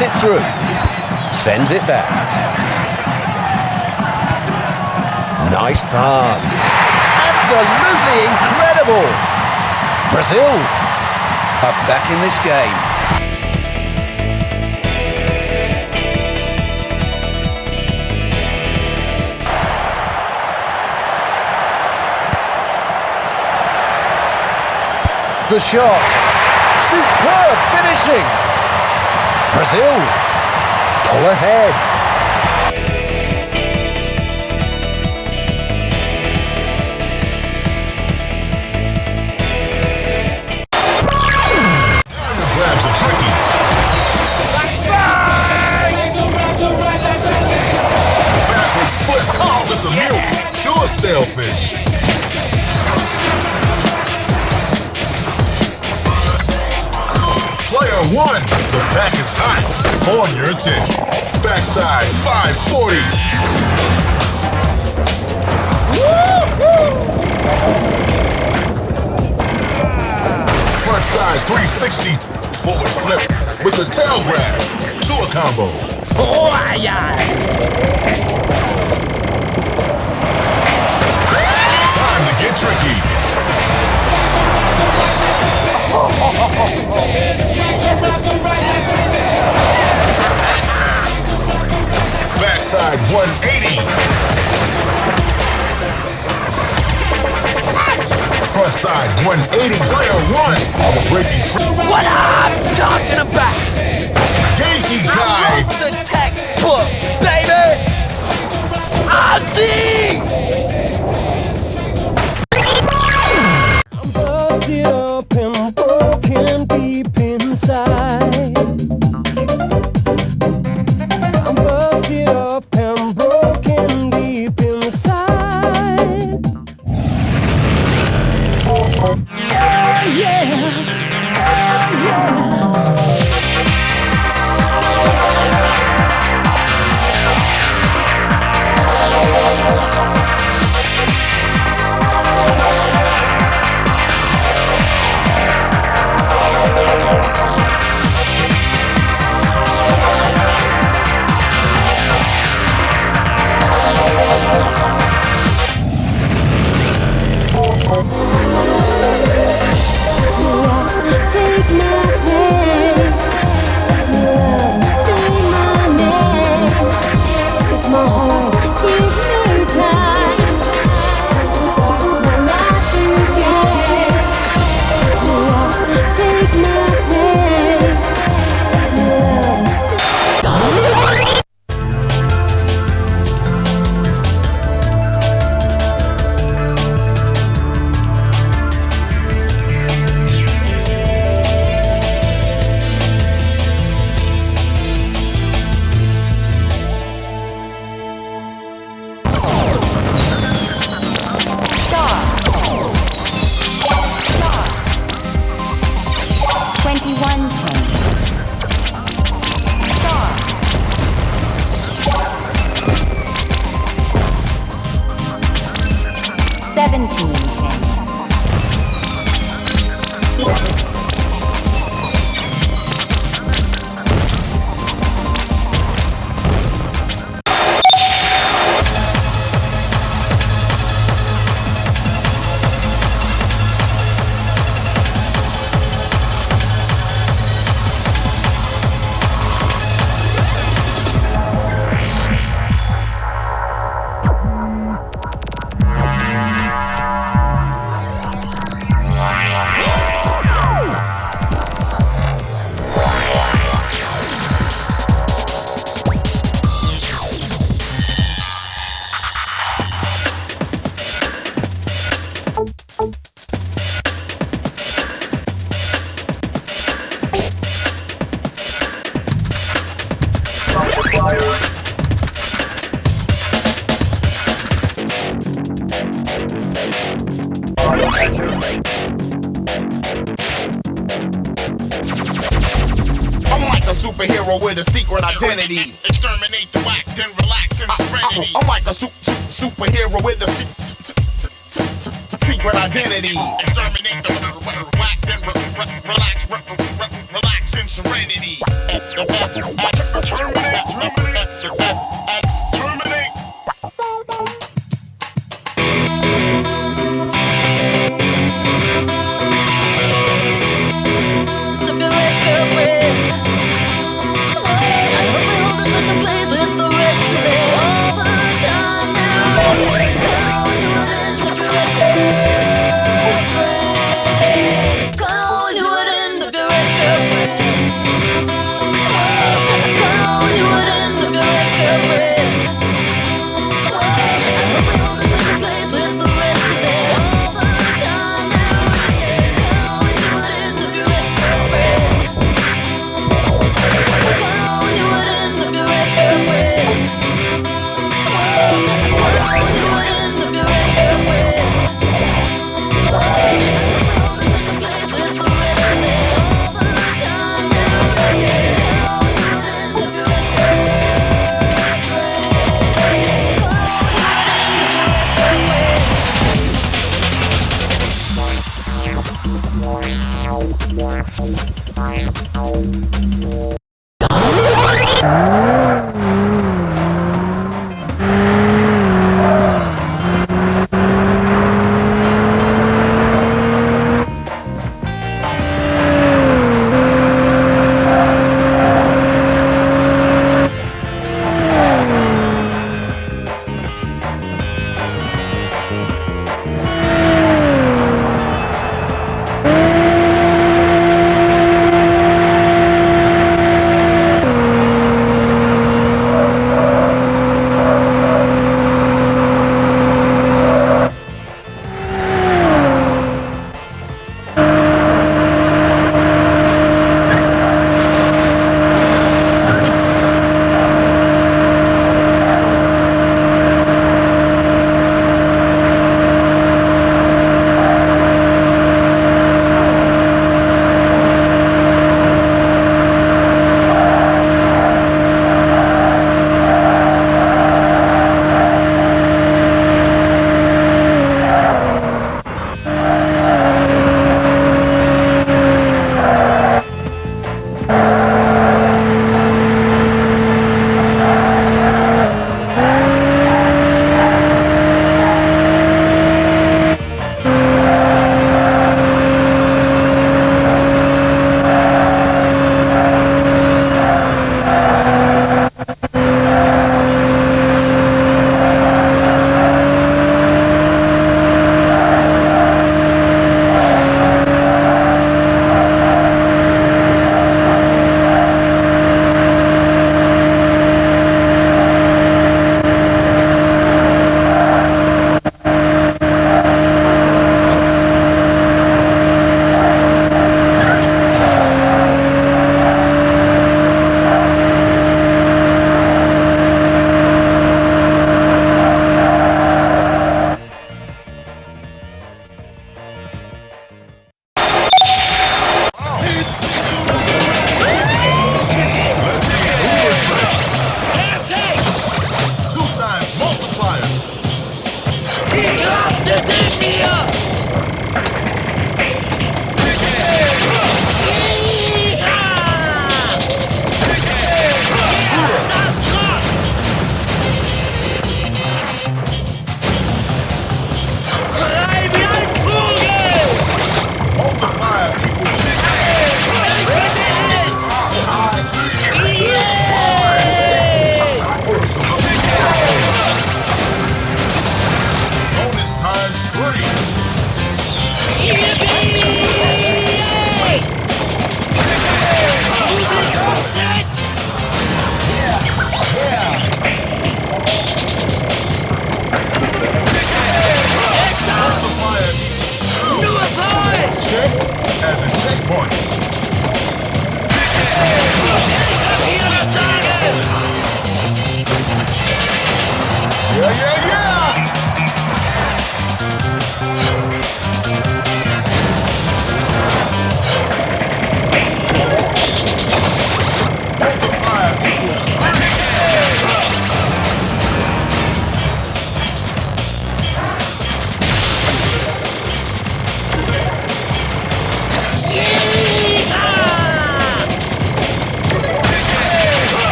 Puts it through. Sends it back. Nice pass. Absolutely incredible. Brazil are back in this game. The shot. Superb finishing. Brazil pull ahead. Grabs are tricky. Backward flip with the mute to a stalefish. Player one, the pack is hot. On your 10. Backside 540. Front side 360. Forward flip with a tail grab to a combo. Oh, yeah. Time to get tricky. Backside 180. Front side 180. Player one. The breaking trick. What I'm talking about. Genki guy. The textbook, baby. Ozzy. I'm busted up and broken deep inside. I'm busted up and broken deep inside. Yeah. Take my place, say my name. If my heart give me time, time to start my life again. Take my place, I'm like a superhero with a secret identity. Exterminate the whack, then relax in serenity. I'm like a superhero with a secret identity. Exterminate the whack, then relax peace and serenity. Exterminate.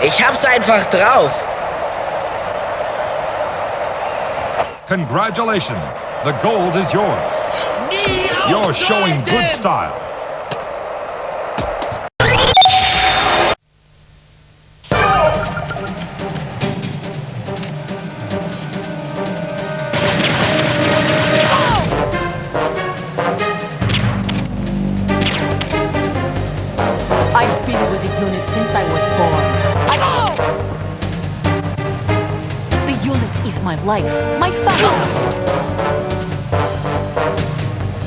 Ich hab's einfach drauf. Congratulations. The gold is yours. You're showing good style. I've been with the unit since I was born. The unit is my life, my family.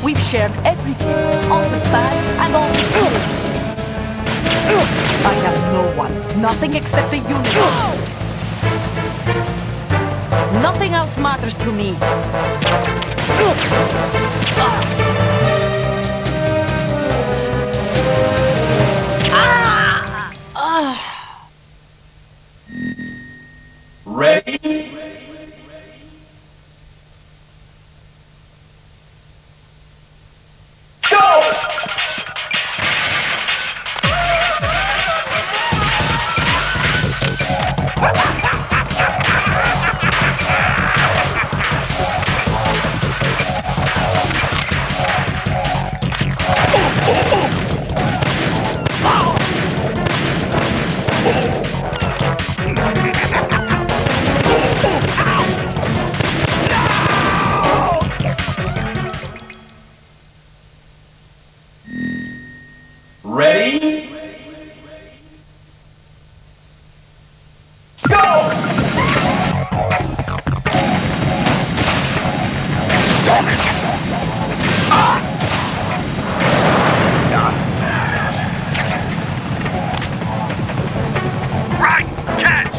We've shared everything, all the bad and all the good. I have no one, nothing except the unit. Nothing else matters to me. Ready? Ready? Go! Damn it! Right! Catch!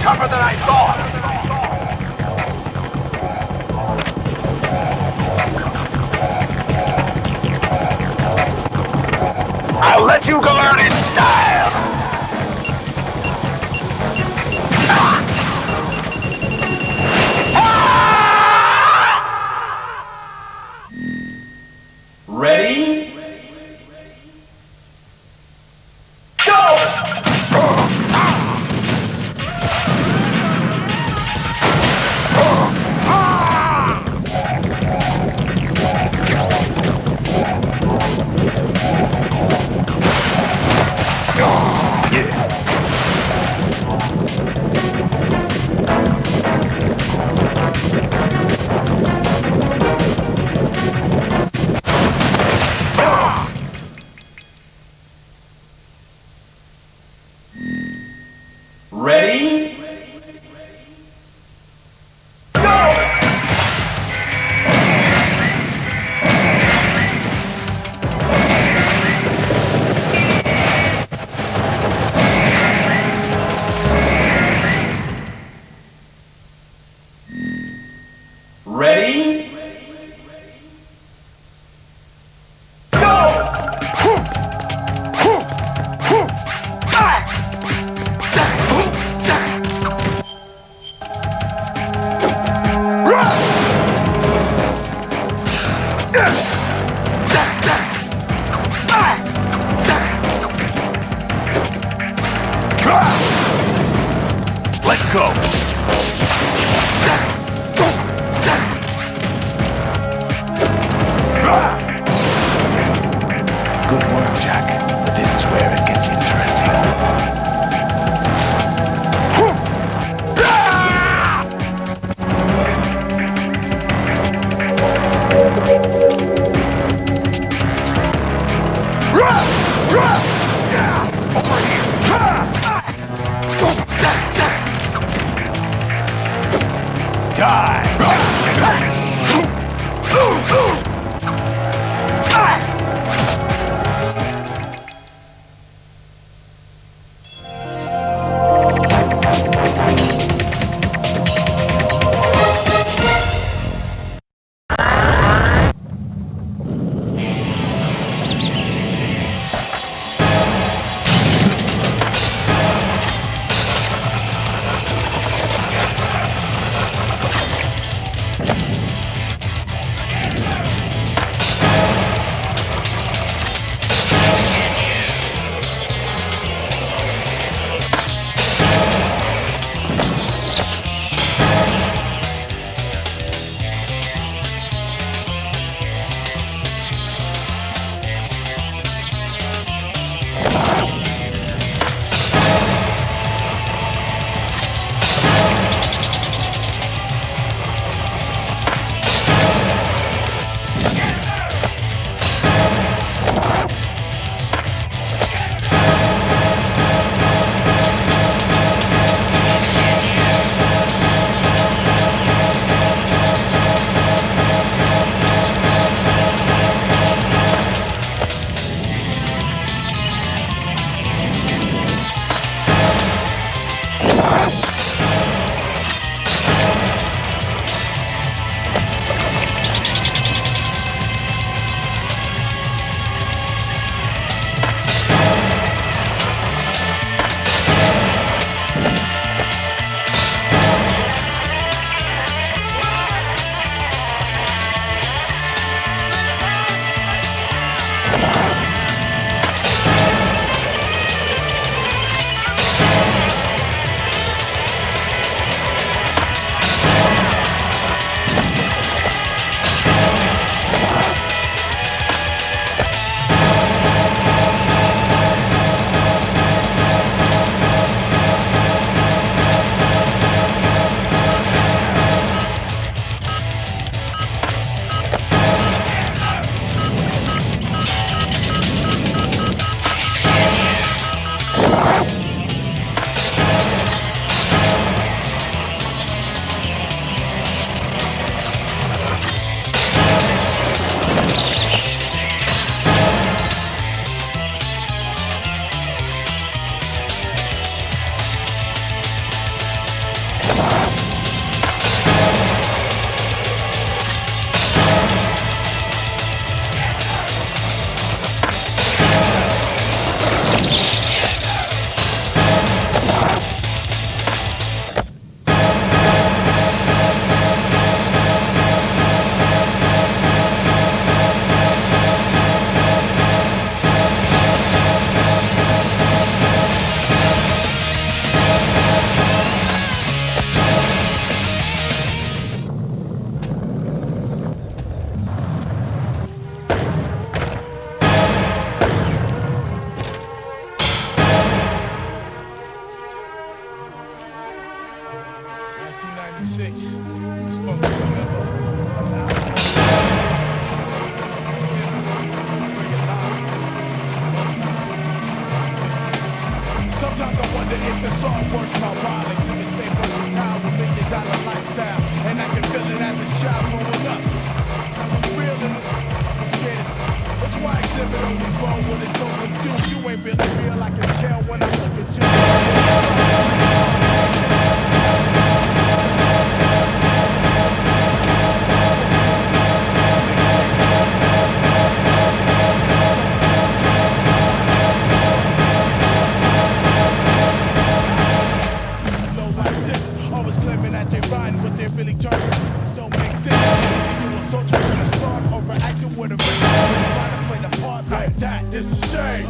Tougher than I thought! I'll let you go learn in style! Ready? Ready? Let's go. Good work, Jack. But this is where it gets interesting. Over here. Die. It's a shame.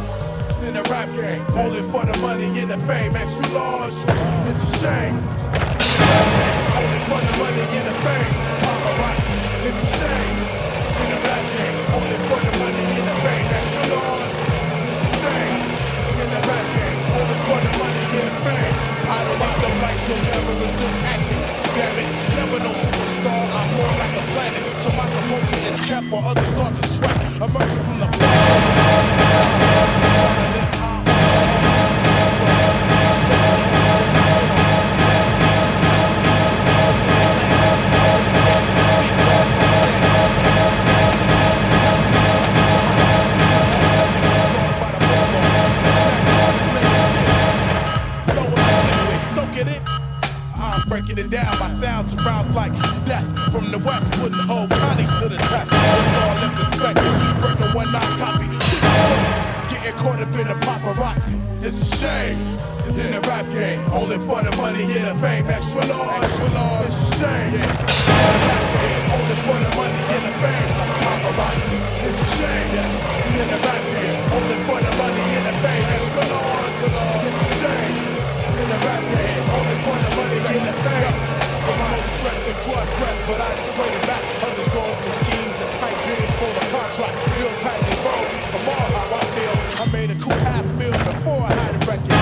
In the rap game, only for the money in the fame, extra large. It's a shame. Only for the money in the fame. It's a shame. In the rap game, only for the money in the fame, extra large. It's a shame. In the rap game, only for the money in the fame. I don't like the lights, no camera, just action. Damn it, never no superstar. I'm more like a planet, so my promotion is kept while others start to sweat. Emerging from the breaking it down, my sound surrounds like death. From the west, putting the whole county to the test. With all in perspective, breaking 1-9 copy. Getting caught up in the paparazzi. It's a shame. It's in the rap game. Only for the money, yeah, the fame. Extra large, extra large. It's a shame. In the rap game. Only for the money, yeah, the fame. Paparazzi. It's a shame. In the rap game. Only for the money, yeah, the fame. Extra large, extra large. It's a shame. In the rap game, only for the money in the fame. I'm not stressed and cross pressed, but I straight it back. Others go for schemes and tight dreams for the contract. Feel tight and roll. From all how I feel, I made a cool half meal before I had a record.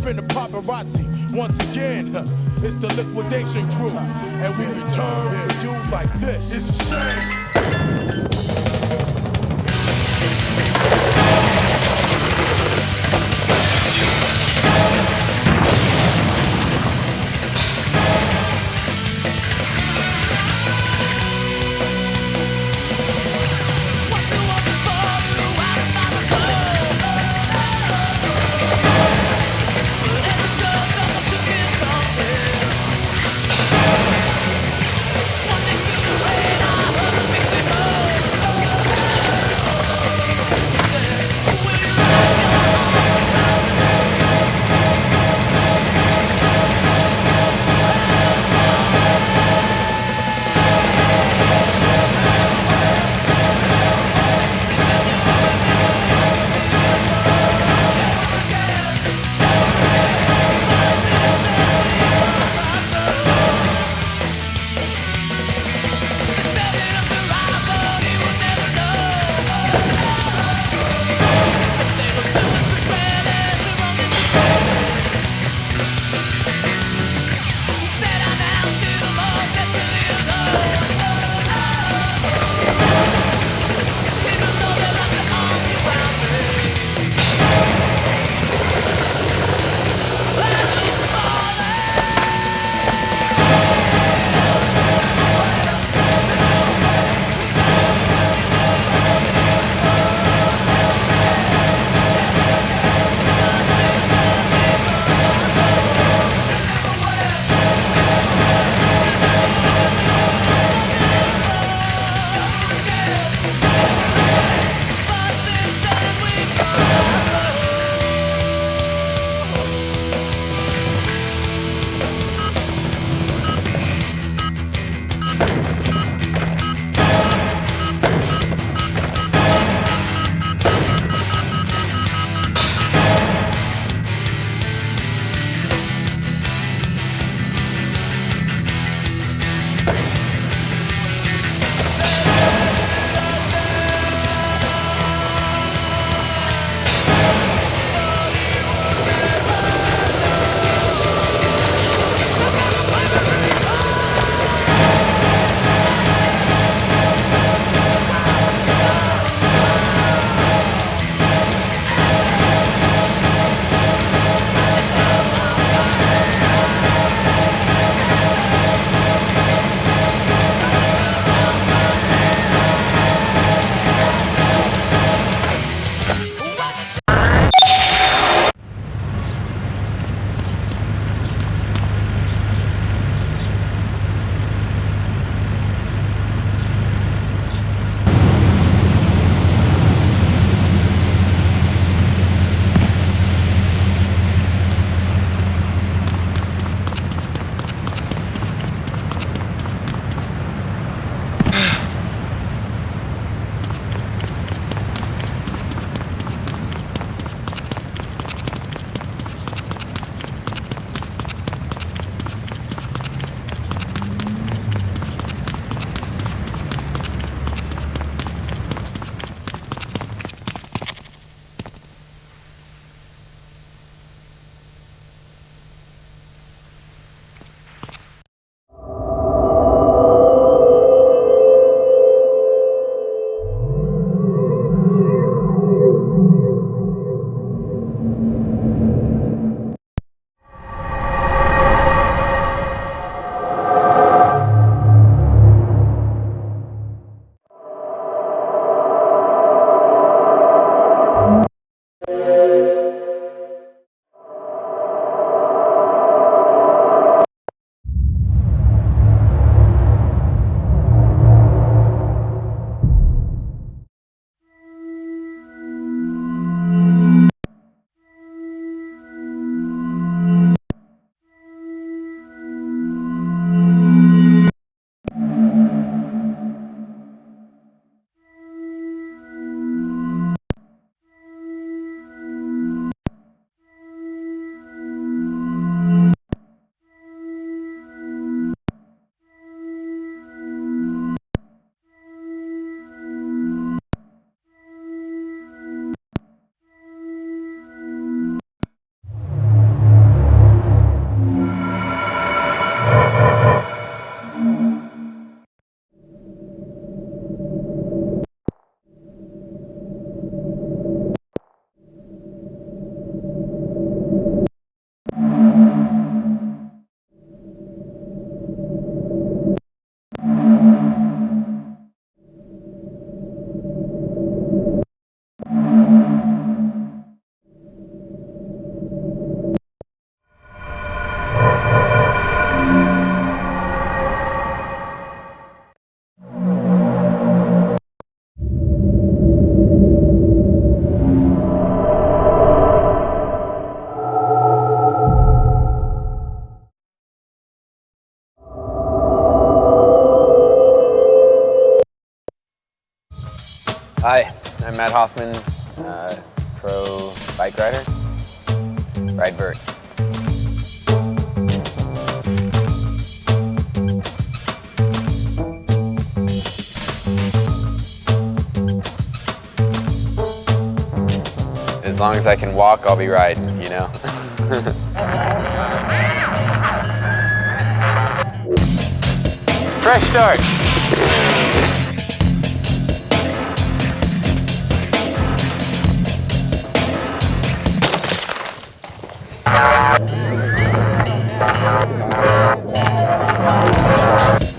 In the paparazzi, once again, it's the liquidation crew, and we return to dudes like this. It's a shame. Hi, I'm Matt Hoffman, pro bike rider. Ride vert. As long as I can walk, I'll be riding, you know? Fresh start.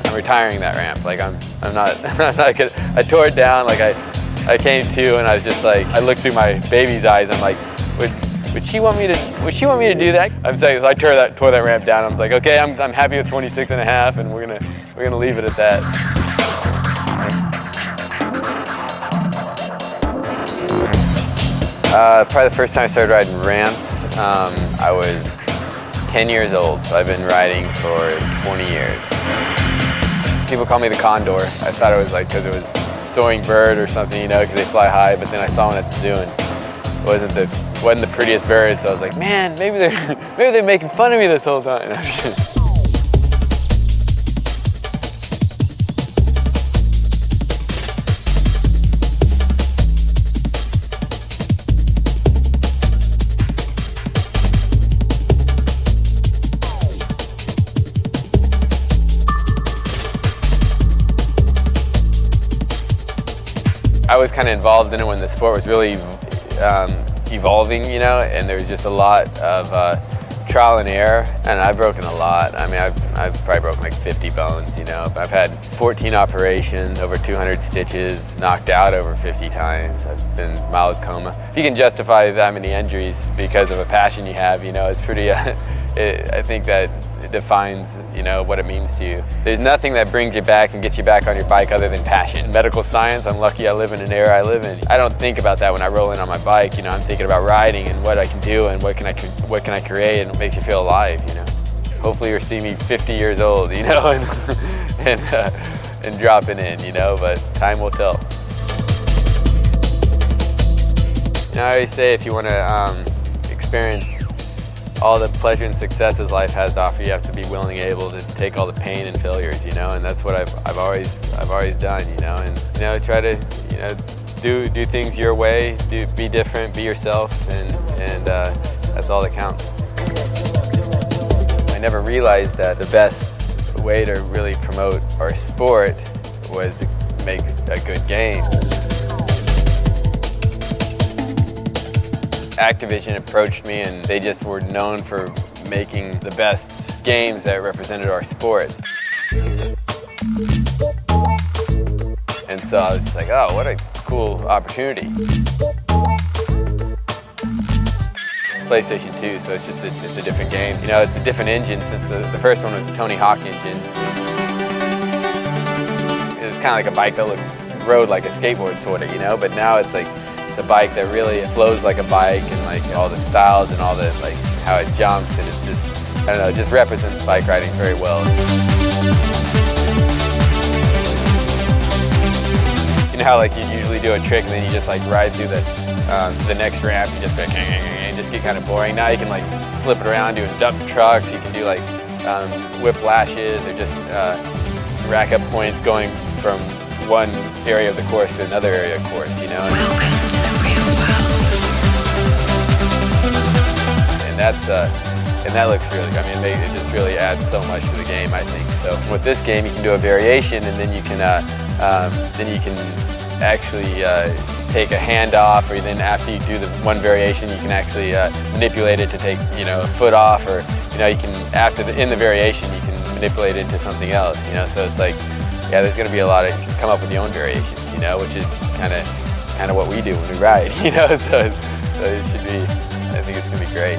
I'm retiring that ramp. Like I'm not gonna, I tore it down. Like I came to and I was just like, I looked through my baby's eyes. I'm like, would she want me to do that? I'm saying, so I tore that ramp down. I was like, okay, I'm happy with 26 and a half, and we're gonna leave it at that. Probably the first time I started riding ramps, I was 10 years old. So I've been riding for 20 years. People call me the Condor. I thought it was like because it was soaring bird or something, you know, because they fly high. But then I saw one at the zoo and it wasn't the prettiest bird. So I was like, man, maybe they're making fun of me this whole time. I was kind of involved in it when the sport was really evolving, you know, and there was just a lot of trial and error, and I've broken a lot. I mean, I've probably broken like 50 bones, you know. I've had 14 operations, over 200 stitches, knocked out over 50 times. I've been in mild coma. If you can justify that many injuries because of a passion you have, you know, it's pretty, I think that it defines, you know, what it means to you. There's nothing that brings you back and gets you back on your bike other than passion. Medical science, I'm lucky I live in an era I live in. I don't think about that when I roll in on my bike, you know, I'm thinking about riding and what I can do and what can I create, and it makes you feel alive, you know. Hopefully you'll see me 50 years old, you know, and dropping in, you know, but time will tell. You know, I always say if you want to experience all the pleasure and successes life has to offer, you have to be willing and able to take all the pain and failures, you know, and that's what I've always done, you know, and you know, try to, you know, do things your way, be different, be yourself, and that's all that counts. I never realized that the best way to really promote our sport was to make a good game. Activision approached me and they just were known for making the best games that represented our sport. And so I was just like, oh, what a cool opportunity. It's PlayStation 2, so it's just a different game. You know, it's a different engine since the first one was the Tony Hawk engine. It was kind of like a bike that rode like a skateboard sort of, you know, but now it's like, a bike that really flows like a bike, and like all the styles and all the like how it jumps, and it's just, I don't know, it just represents bike riding very well. You know how like you usually do a trick and then you just like ride through the next ramp, you just like, and just get kind of boring. Now you can like flip it around, doing dump trucks, you can do like whip lashes, or just rack up points going from one area of the course to another area of the course, you know. And that looks really good. I mean, it just really adds so much to the game, I think. So with this game, you can do a variation, and then you can actually take a hand off, or then after you do the one variation, you can actually manipulate it to take, you know, a foot off, or you know, you can in the variation, you can manipulate it into something else, you know. So it's like, yeah, there's going to be a lot of, you can come up with your own variations, you know, which is kind of what we do when we ride, you know. So it should be, I think it's going to be great.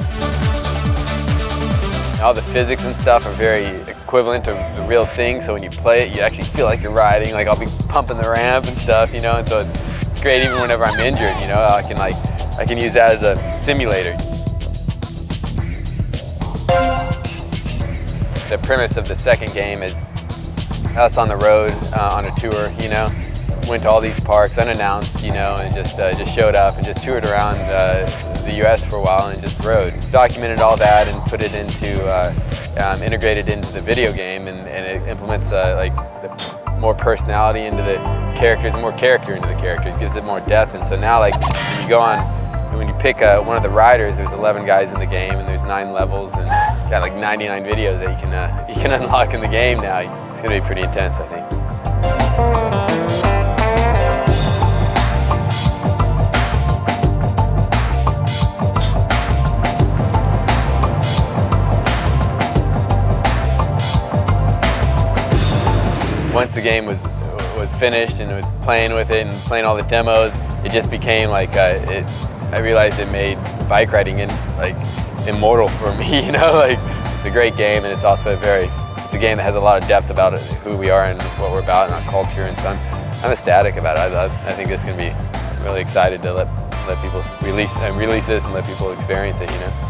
All the physics and stuff are very equivalent to the real thing, so when you play it, you actually feel like you're riding. Like I'll be pumping the ramp and stuff, you know, and so it's great even whenever I'm injured, you know. I can use that as a simulator. The premise of the second game is us on the road on a tour, you know, went to all these parks unannounced, you know, and just showed up and just toured around the U.S. for a while and just rode. Documented all that and put it into, integrated into the video game, and it implements like more personality into the characters and more character into the characters, gives it more depth. And so now, like, when you go on, when you pick one of the riders, there's 11 guys in the game and there's 9 levels and got like 99 videos that you can unlock in the game now. It's gonna be pretty intense, I think. Once the game was finished and was playing with it and playing all the demos, it just became like I realized it made bike riding like immortal for me. You know, like it's a great game, and it's also it's a game that has a lot of depth about it, who we are and what we're about and our culture. And so I'm ecstatic about it. I think it's gonna be, I'm really excited to let people release this and let people experience it. You know.